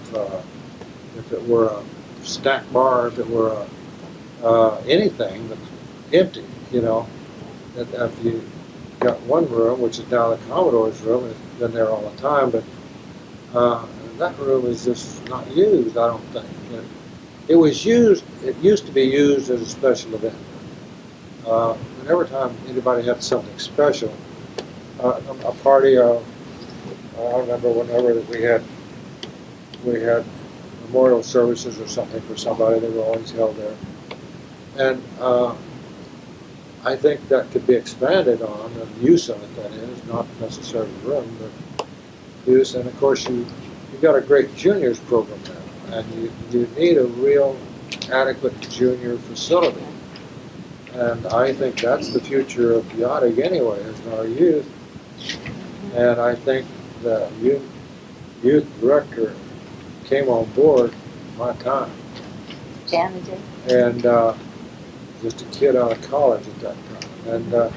if it were a snack bar, if it were anything that's empty, you know. And if you got one room, which is now the Commodore's room, and it's been there all the time, but that room is just not used, I don't think. It was used, it used to be used as a special event. And every time anybody had something special, a party, I remember whenever that we had memorial services or something for somebody, they were always held there. And I think that could be expanded on, the use of it, that is, not necessarily the room, but use. And of course, you've got a great juniors program now, and you need a real adequate junior facility. And I think that's the future of yachting anyway, is our youth. And I think the youth director came on board my time. Janet did. And just a kid out of college at that time. And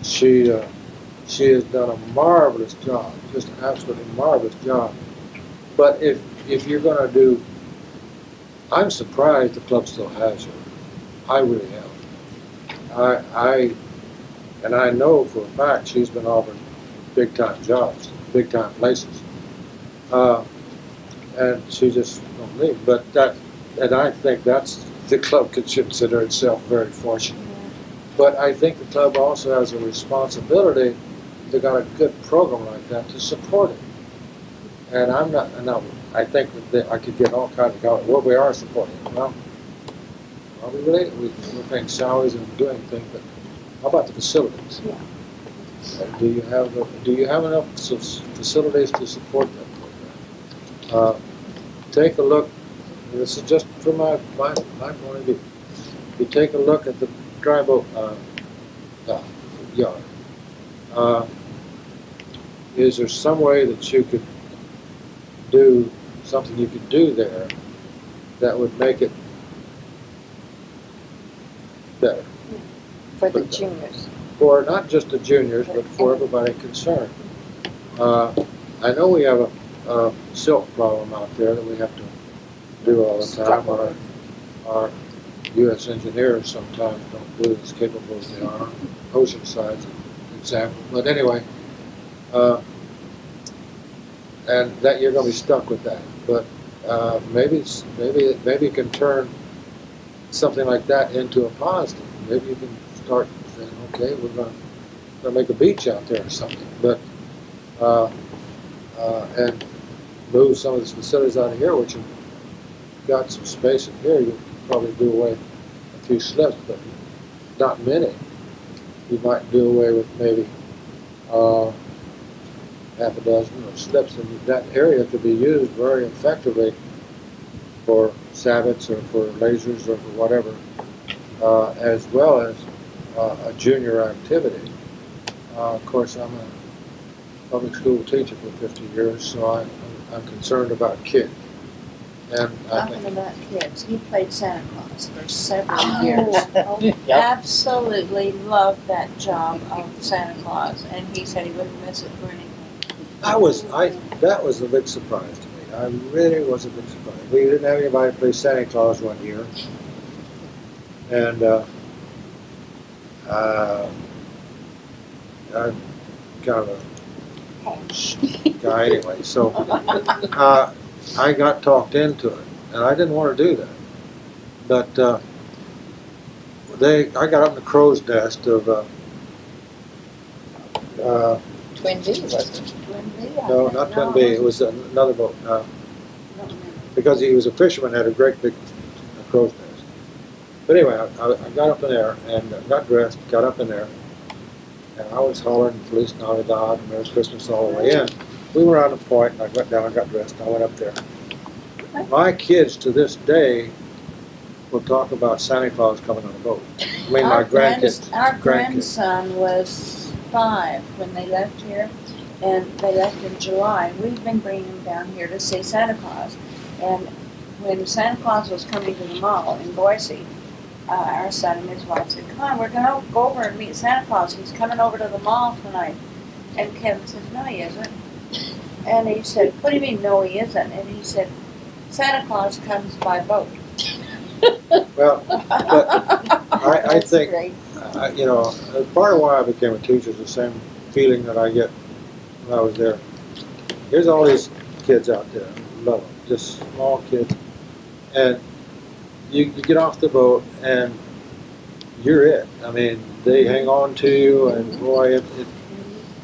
she has done a marvelous job, just an absolutely marvelous job. But if you're going to do, I'm surprised the club still has her. I really am. And I know for a fact she's been offered big time jobs, big time places. And she just don't leave. But and I think the club could consider itself very fortunate. But I think the club also has a responsibility, if they got a good program like that, to support it. And I think that I could get all kinds of comments. Well, we are supporting it. Well, are we really? We're paying salaries and doing things, but how about the facilities? Yeah. Do you have enough facilities to support that program? Take a look. This is just from my point of view. You take a look at the dry boat yard. Is there some way that you could do something you could do there that would make it better? For the juniors. For not just the juniors, but for everybody concerned. I know we have a silt problem out there that we have to do all the time. Our U.S. engineers sometimes don't do as capable as they are. Oceanside's an example. But anyway, and that you're going to be stuck with that. But maybe you can turn something like that into a positive. Maybe you can start saying, okay, we're going to make a beach out there or something. But and move some of these facilities out of here, which have got some space in here. You could probably do away a few slips, but not many. you might do away with maybe half a dozen or slips, and that area could be used very effectively for sabots or for lasers or for whatever, as well as a junior activity. Of course, I'm a public school teacher for 50 years, so I'm concerned about kids. And I Talking think, about kids, he played Santa Claus for several Oh. years. Absolutely loved that job of Santa Claus, and he said he wouldn't miss it for anything. that was a big surprise to me. I really was a big surprise. We didn't have anybody play Santa Claus one year, and I'm kind of a guy anyway, so I got talked into it, and I didn't want to do that. But I got up in the crow's nest of Twin V, wasn't it? Twin B, I no, think. not Twin B. It was another boat. Don't remember. Because he was a fisherman, had a great big crow's nest. But anyway, I got up in there and got dressed, got up in there, and I was hollering Feliz Navidad and Merry Christmas all the way in. We were on the point, and I went down, I got dressed, and I went up there. My kids to this day will talk about Santa Claus coming on a boat. I mean, my grandkids. Our grandson was 5 when they left here, and they left in July. We've been bringing him down here to see Santa Claus. And when Santa Claus was coming to the mall in Boise, our son and his wife said, "Come on, we're going to go over and meet Santa Claus. He's coming over to the mall tonight." And Kevin says, "No, he isn't." And he said, "What do you mean, no, he isn't?" And he said, "Santa Claus comes by boat." Well, but I That's think, great. you know, part of why I became a teacher is the same feeling that I get when I was there. Here's all these kids out there, love them, just small kids, and you get off the boat and you're it. I mean, they hang on to you, and boy, it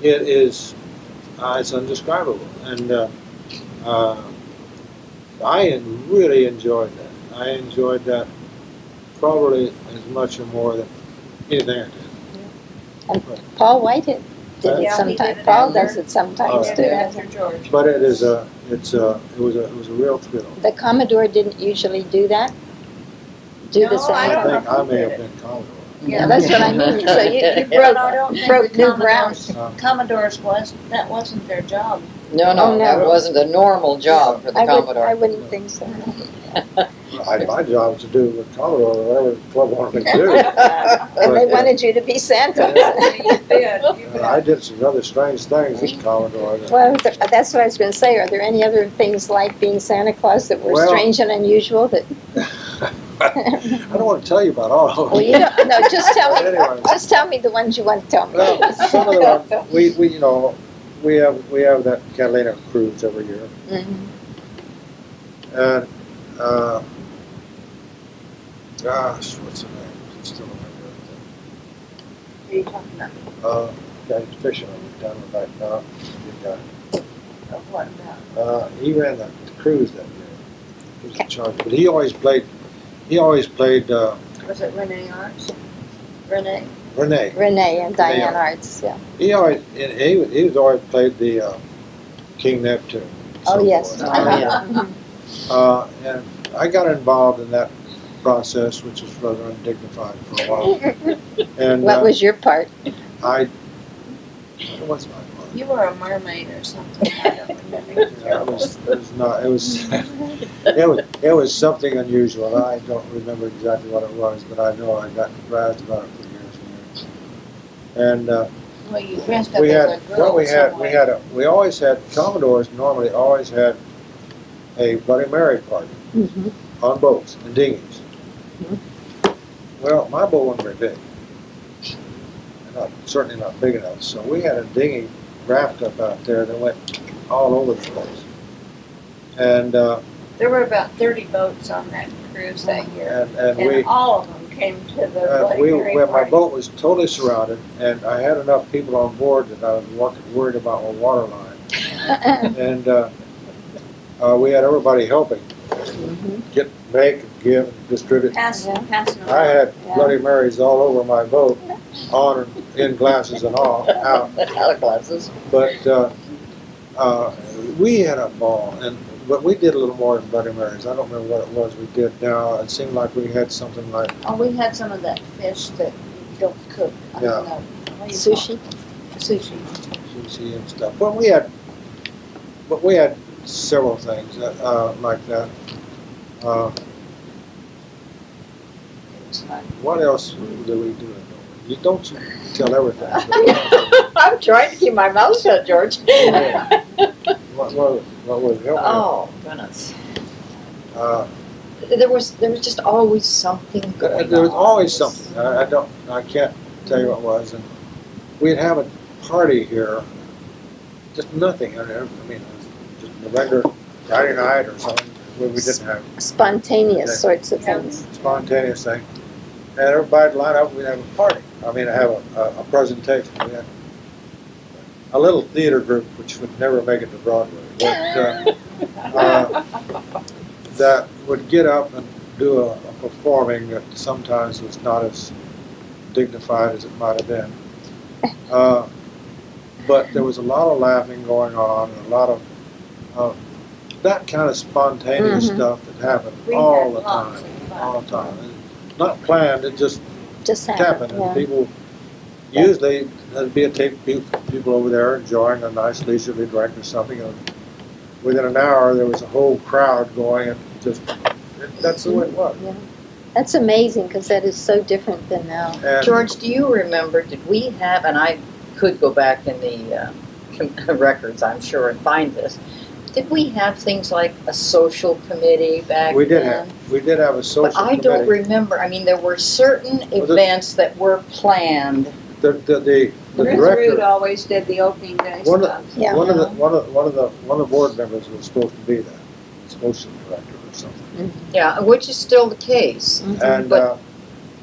is, it's indescribable. And I really enjoyed that. I enjoyed that probably as much or more than anything I did. Paul Whitehead did it Yeah, he did sometimes. it Paul after- does it sometimes Oh, too. After George. But it was a real thrill. The Commodore didn't usually do that? Do the No, same? I I don't know think I who may did have it. been Commodore. Yeah, that's what I mean. So you But I don't think broke the new ground. Commodores that wasn't their job. No, Oh, no. that wasn't a normal job for the I Commodore. wouldn't think so. My job was to do with Commodore or whatever the club wanted me to do. And they wanted you to be Santa. You did, you And I did some other strange things as Commodore. Well, that's what I was going to say. Are there any other things like being Santa Claus that were Well- strange and unusual that? I don't want to tell you about all of Well, them. you don't. No, just tell But me. anyway. Just tell me the ones you want to tell me. Well, some of them, we you know, we have that Catalina cruise every year, Mhm. and gosh, what's the name? It's still remember What are you talking about? it. Guy fishing down the back now. Big guy. Of what about? He ran the cruise that year. He was in charge, but he always played. Was it Renee Arts? Renee? Renee. Renee and Diane Renee. Arts. Yeah. He always he was always played the King Neptune. and Oh so yes. forth. Oh, yeah. Mhm. And I got involved in that process, which was rather undignified for a while. And What was your part? what was my part? You were a mermaid or something. I don't remember. It was something unusual. I don't remember exactly what it was, but I know I got razzed about it for years and years. And Well, you dressed up we as had a girl somewhere. we always had Commodores normally always had a Bloody Mary party Mhm. on boats and dinghies. Well, my boat wasn't very big. Certainly not big enough. So we had a dinghy raft up out there that went all over the place. And There were about 30 boats on that cruise that year, and and we all of them came to the Bloody Mary when my party. boat was totally surrounded, and I had enough people on board that I was worried about my water line. And we had everybody helping Mhm. make give, and distribute. Passing I around. had Yeah. Bloody Marys all over my boat, on and in glasses and all, out. Out of glasses. But we had a ball, but we did a little more than Bloody Marys. I don't remember what it was we did now. It seemed like we had something like, Oh, we had some of that fish that you don't cook. I Yeah. don't know. What do you call Sushi? it? Sushi. sushi and stuff. But we had several things like that. What else do we do? You don't tell everything. I'm trying to keep my mouth shut, George. What was it? Help me. Oh, goodness. Uh, There was just always something going on. There was always something. I can't tell you what it was. And we'd have a party here, just nothing. I mean, it was just a regular Friday night or something where we didn't have Spontaneous Yeah. sorts of Yeah. things. spontaneous thing. And everybody'd line up, we'd have a party. I mean, have a presentation. We had a little theater group, which would never make it to Broadway, but that would get up and do a performing that sometimes was not as dignified as it might have been. But there was a lot of laughing going on, and a lot of that kind of spontaneous Mhm. stuff that happened We all had the lots time, of fun. all the time. And not planned, it just Just happened. happened, And yeah. people, usually, there'd be a people over there enjoying a nice leisurely drink or something, and within an hour, there was a whole crowd going, and that's the way it was. That's amazing, because that is so different than now. And George, do you remember, did we have, and I could go back in the records, I'm sure, and find this, did we have things like a social committee back then? we did have a social But I don't committee. remember, I mean, there were certain Well, the- events that were planned. The Ruth director, always did the opening day One of- stuff. Yeah. one of the board members was supposed to be that, social director or something. Yeah, which is still the case. And, But-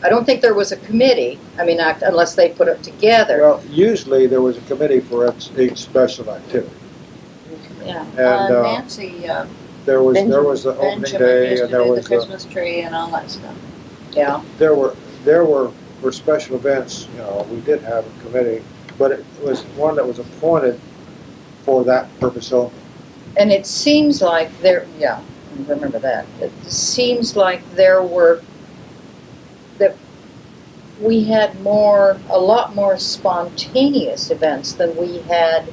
I don't think there was a committee, I mean, unless they put it together. well, usually there was a committee for each special activity. Yeah. And, Nancy, there was Benjamin. the opening Benjamin day, used to and there do the was Christmas tree and all that stuff. Yeah, there were for special events, we did have a committee, but it was one that was appointed for that purpose only. and it seems like there, yeah, I remember that. It seems like that we had a lot more spontaneous events than we had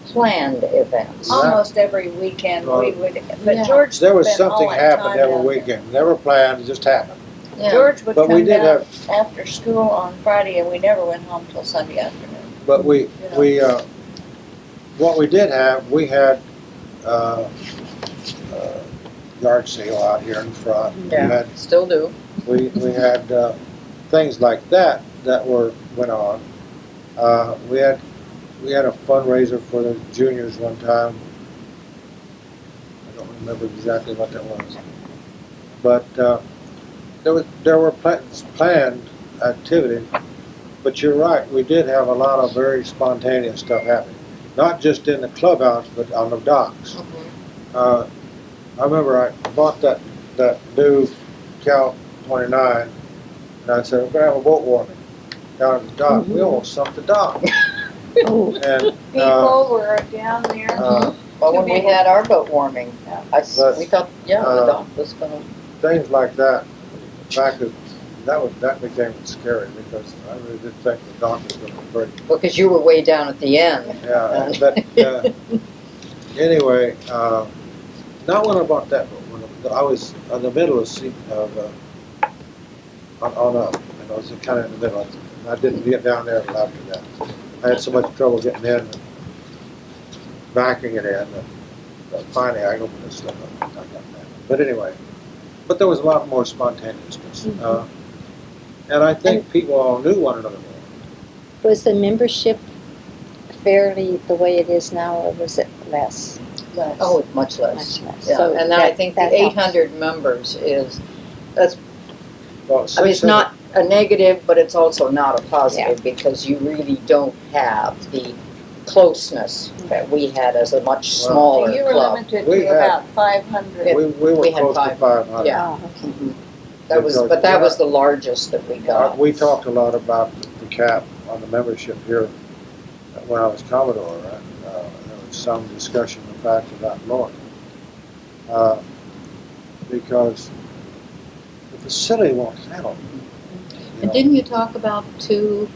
planned events. Almost every weekend we would, Yeah. but George There was spent all something that happened time every down there. weekend, never planned, it just happened. Yeah. George would But we come did down after school on Friday and we never went home till Sunday afternoon. But what we did have, we had yard sale out here in front. Yeah, still do. We had things like that went on. We had a fundraiser for the juniors one time. I don't remember exactly what that was, but there were planned activity. But you're right, we did have a lot of very spontaneous stuff happening, not just in the clubhouse, but on the docks. I remember I bought that new Cal 29, and I said, we're going to have a boat warming down at the dock. We almost sunk the dock. Oh, And People were down there. Well, when we had our boat warming, But, we thought, the dock was gonna, things like that, that became scary because I really did think the dock was going to break. because you were way down at the end. Yeah, but anyway, not when I bought that boat. When I was in the middle of on up, and I was kind of in the middle. I didn't get down there until after that. I had so much trouble getting in and backing it in. But finally, I opened this stuff up. And I got that. But anyway, but there was a lot more spontaneousness, and I think people all knew one another more. was the membership fairly the way it is now, or was it less? Oh, it's much less. Much less. Yeah, So and I think the that helps. 800 members that's, Well, I mean, it's 600 not a negative, but it's also not a positive because you really don't have the closeness that we had as a much Well, smaller You were club. limited We to had- about 500. We were We had close to 500. 500. Yeah. Oh, okay. Mhm. That was, Because but that we was are- the largest that we got. We talked a lot about the cap on the membership here when I was Commodore. There was some discussion of the fact of that lowering. Because the facility won't handle it. You And know. didn't you talk about too,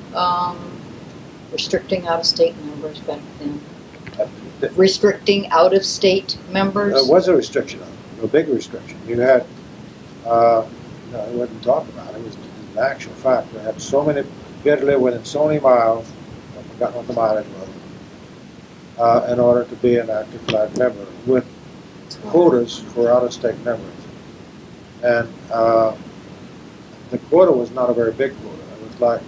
restricting out-of-state members back then? Restricting out-of-state members? There was a restriction on it, a big restriction. You had, no, it wasn't talked about, it was an actual fact. They had so many, you had to live within so many miles, I forgot what the mileage was, in order to be an active flag member with quotas for out-of-state members. And the quota was not a very big quota. It was like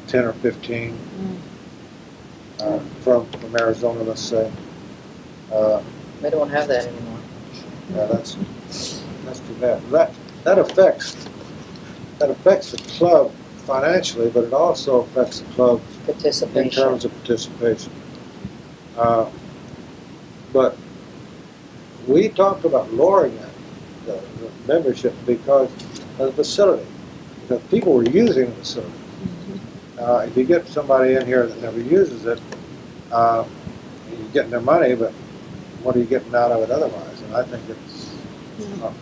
10 or 15 from Arizona, let's say. We don't have that anymore. Yeah, that's too bad. That affects the club financially, but it also affects the club in Participation. terms of participation. But we talked about lowering the membership because of the facility, because people were using the facility. If you get somebody in here that never uses it, you're getting their money, but what are you getting out of it otherwise? And I think it's not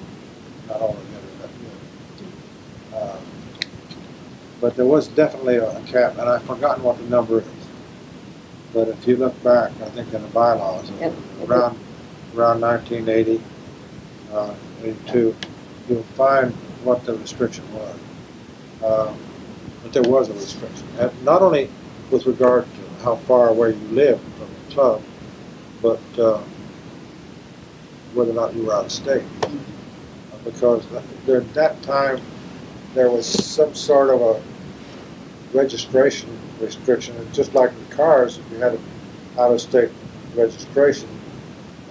altogether that good. But there was definitely a cap, and I've forgotten what the number is. But if you look back, I think in the bylaws, around 1980, 82, you'll find what the restriction was. But there was a restriction, and not only with regard to how far away you lived from the club, but whether or not you were out of state. Because during that time, there was some sort of a registration restriction. It's just like in cars, if you had an out-of-state registration,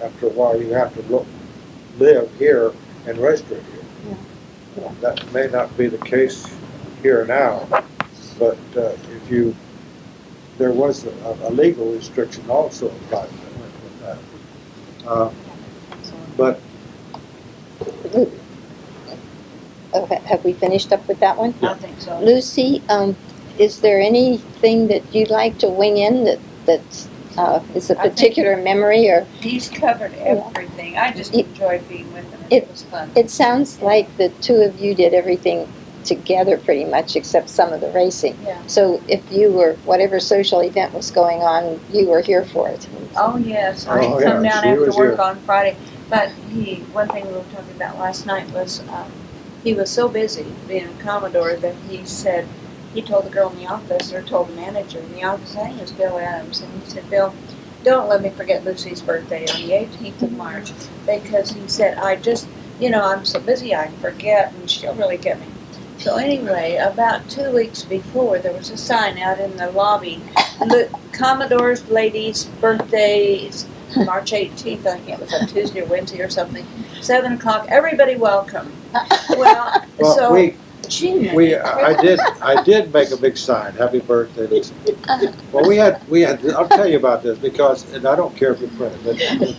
after a while you have to live here and register here. Yeah. That may not be the case here now, but there was a legal restriction also applied with that. But Okay, have we finished up with that one? I think so. Lucy, is there anything that you'd like to wing in that is a I think- particular memory, or He's covered everything. I just It- enjoyed being with him. it- It was fun. it sounds like the two of you did everything together pretty much, except some of the racing. Yeah. So if you were, whatever social event was going on, you were here for it. Oh, yes. I Oh, come yeah, down she after was work here. on Friday. But one thing we were talking about last night was he was so busy being a Commodore that he said, he told the girl in the office, or told the manager in the office, I think it was Bill Adams, and he said, Bill, don't let me forget Lucy's birthday on the 18th of March, because he said, I just, I'm so busy I forget, and she'll really get me. So anyway, about 2 weeks before, there was a sign out in the lobby, Commodore's ladies' birthdays, March 18th, I think it was a Tuesday or Wednesday or something, 7 o'clock, everybody welcome. Well, well, so, gee, I did make a big sign, happy birthday, Lisa. Well, we had, I'll tell you about this because, and I don't care if you print it,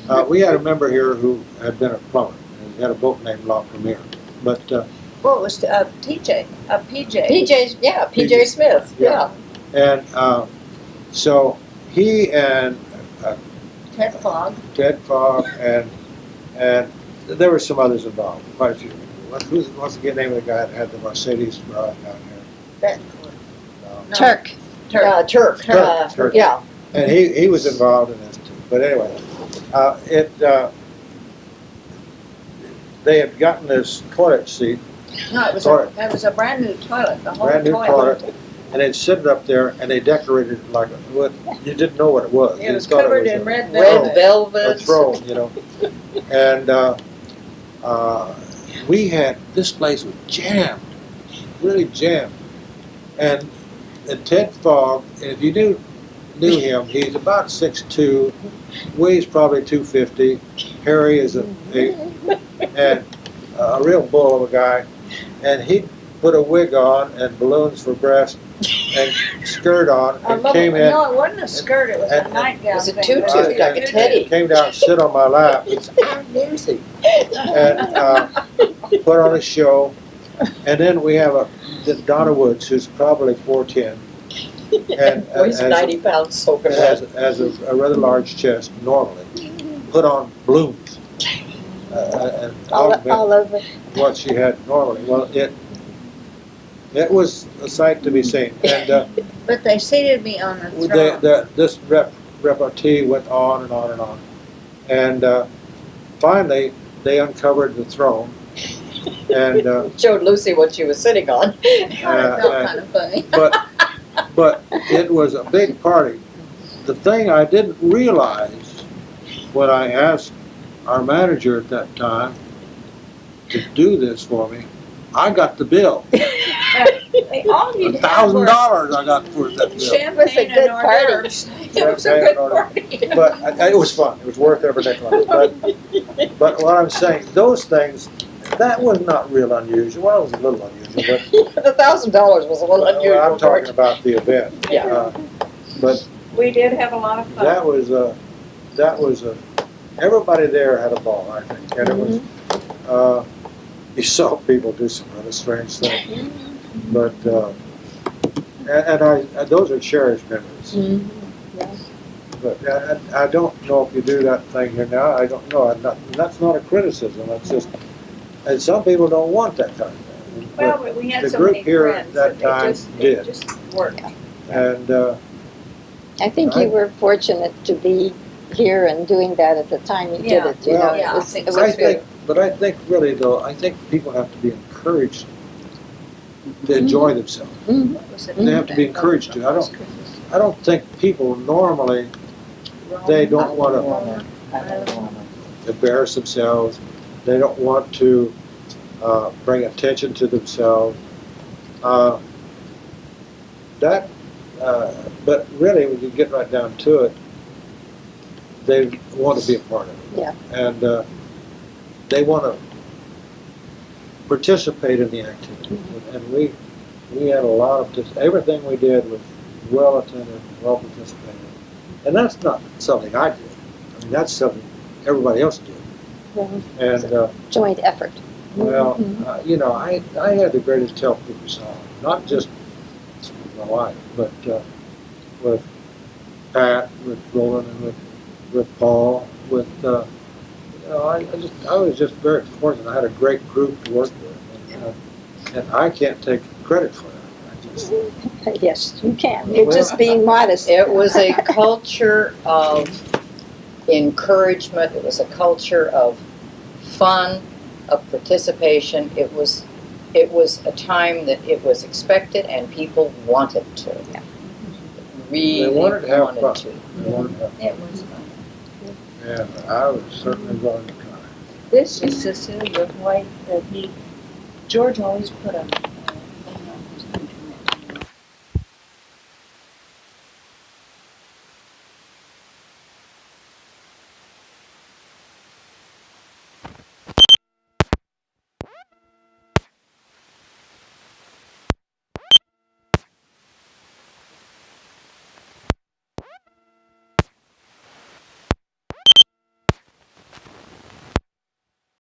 but we had a member here who had been a plumber, and he had a boat named La Premiere. But, well, it was PJ. PJ's, yeah, PJ PJ. Smith, yeah. and so he and Ted Fogg, and there were some others involved, quite a few. What's the name of the guy that had the Mercedes garage down here? Betancourt. No. Turk. Turk. Turk. Yeah. And he was involved in this too. But anyway, they had gotten this toilet seat, No, it was a brand new toilet, the whole brand new toilet. toilet, and they'd sit it up there and they decorated it like you didn't know what it was. It You was thought covered was in a red Red velvet. a throne, And we had, this place was jammed, really jammed. And Ted Fogg, if you knew him, he's about 6'2", weighs probably 250. Harry is and a real bull of a guy. And put a wig on and balloons for breast and skirt on and came in. No, it wasn't a skirt, it was a and- nightgown. Was it thing. tutu, was like a tutu. teddy? Came down, sit on my lap, and put on a show. And then we have Donna Woods, who's probably 4'10", and Weighs 90 pounds soaking has, wet. has a rather large chest normally, put on balloons. And augment All over. what she had normally. Well, it was a sight to be seen. And But they seated me on the throne. this repartee went on and on and on. And finally, they uncovered the throne. And Showed Lucy what she was sitting on. I thought it felt kind of funny. but it was a big party. The thing I didn't realize when I asked our manager at that time to do this for me, I got the bill. All you did $1,000 I got for that bill. champagne and hors d'oeuvres. It was a good party. But it was fun. It was worth every nickel of it. But what I'm saying, those things, that was not real unusual. Well, it was a little unusual, but The $1,000 was a little unusual. I'm talking about the event. Yeah. But We did have a lot of fun. that was everybody there had a ball, I think, and it was. You saw people do some rather strange things, but and those are cherished memories. But I don't know if you do that thing here now. I don't know. That's not a criticism. That's just, and some people don't want that kind of thing. Well, But we had the so group many here friends that time it did. just worked. And I think you were fortunate to be here and doing that at the time you did Yeah. it, you know. Well, It yeah, was, I it think was I think, but I think really though, I think people have to be encouraged to enjoy themselves. Mhm. They have to be encouraged to. I don't think people normally, they don't want to embarrass themselves. They don't want to bring attention to themselves. But really, when you get right down to it, they want to be a part of it. Yeah. And they want to participate in the activity. And we had a lot of, everything we did was well attended, well participated. And that's not something I did. I mean, that's something everybody else did. well, And, joint effort. well, Mhm. you know, I had the greatest help with the song, not just with my wife, but with Pat, with Roland, and with Paul, with, you know, I was just very fortunate. I had a great group to work with, and I can't take credit for that. I just, Yes, you can. You're just being modest. It was a culture of encouragement. It was a culture of fun, of participation. It was a time that it was expected and people wanted to. Yeah. Really They wanted to have fun. wanted to. They wanted to have fun. It was fun. And I was certainly going to try. This is Cecilia White that George always put a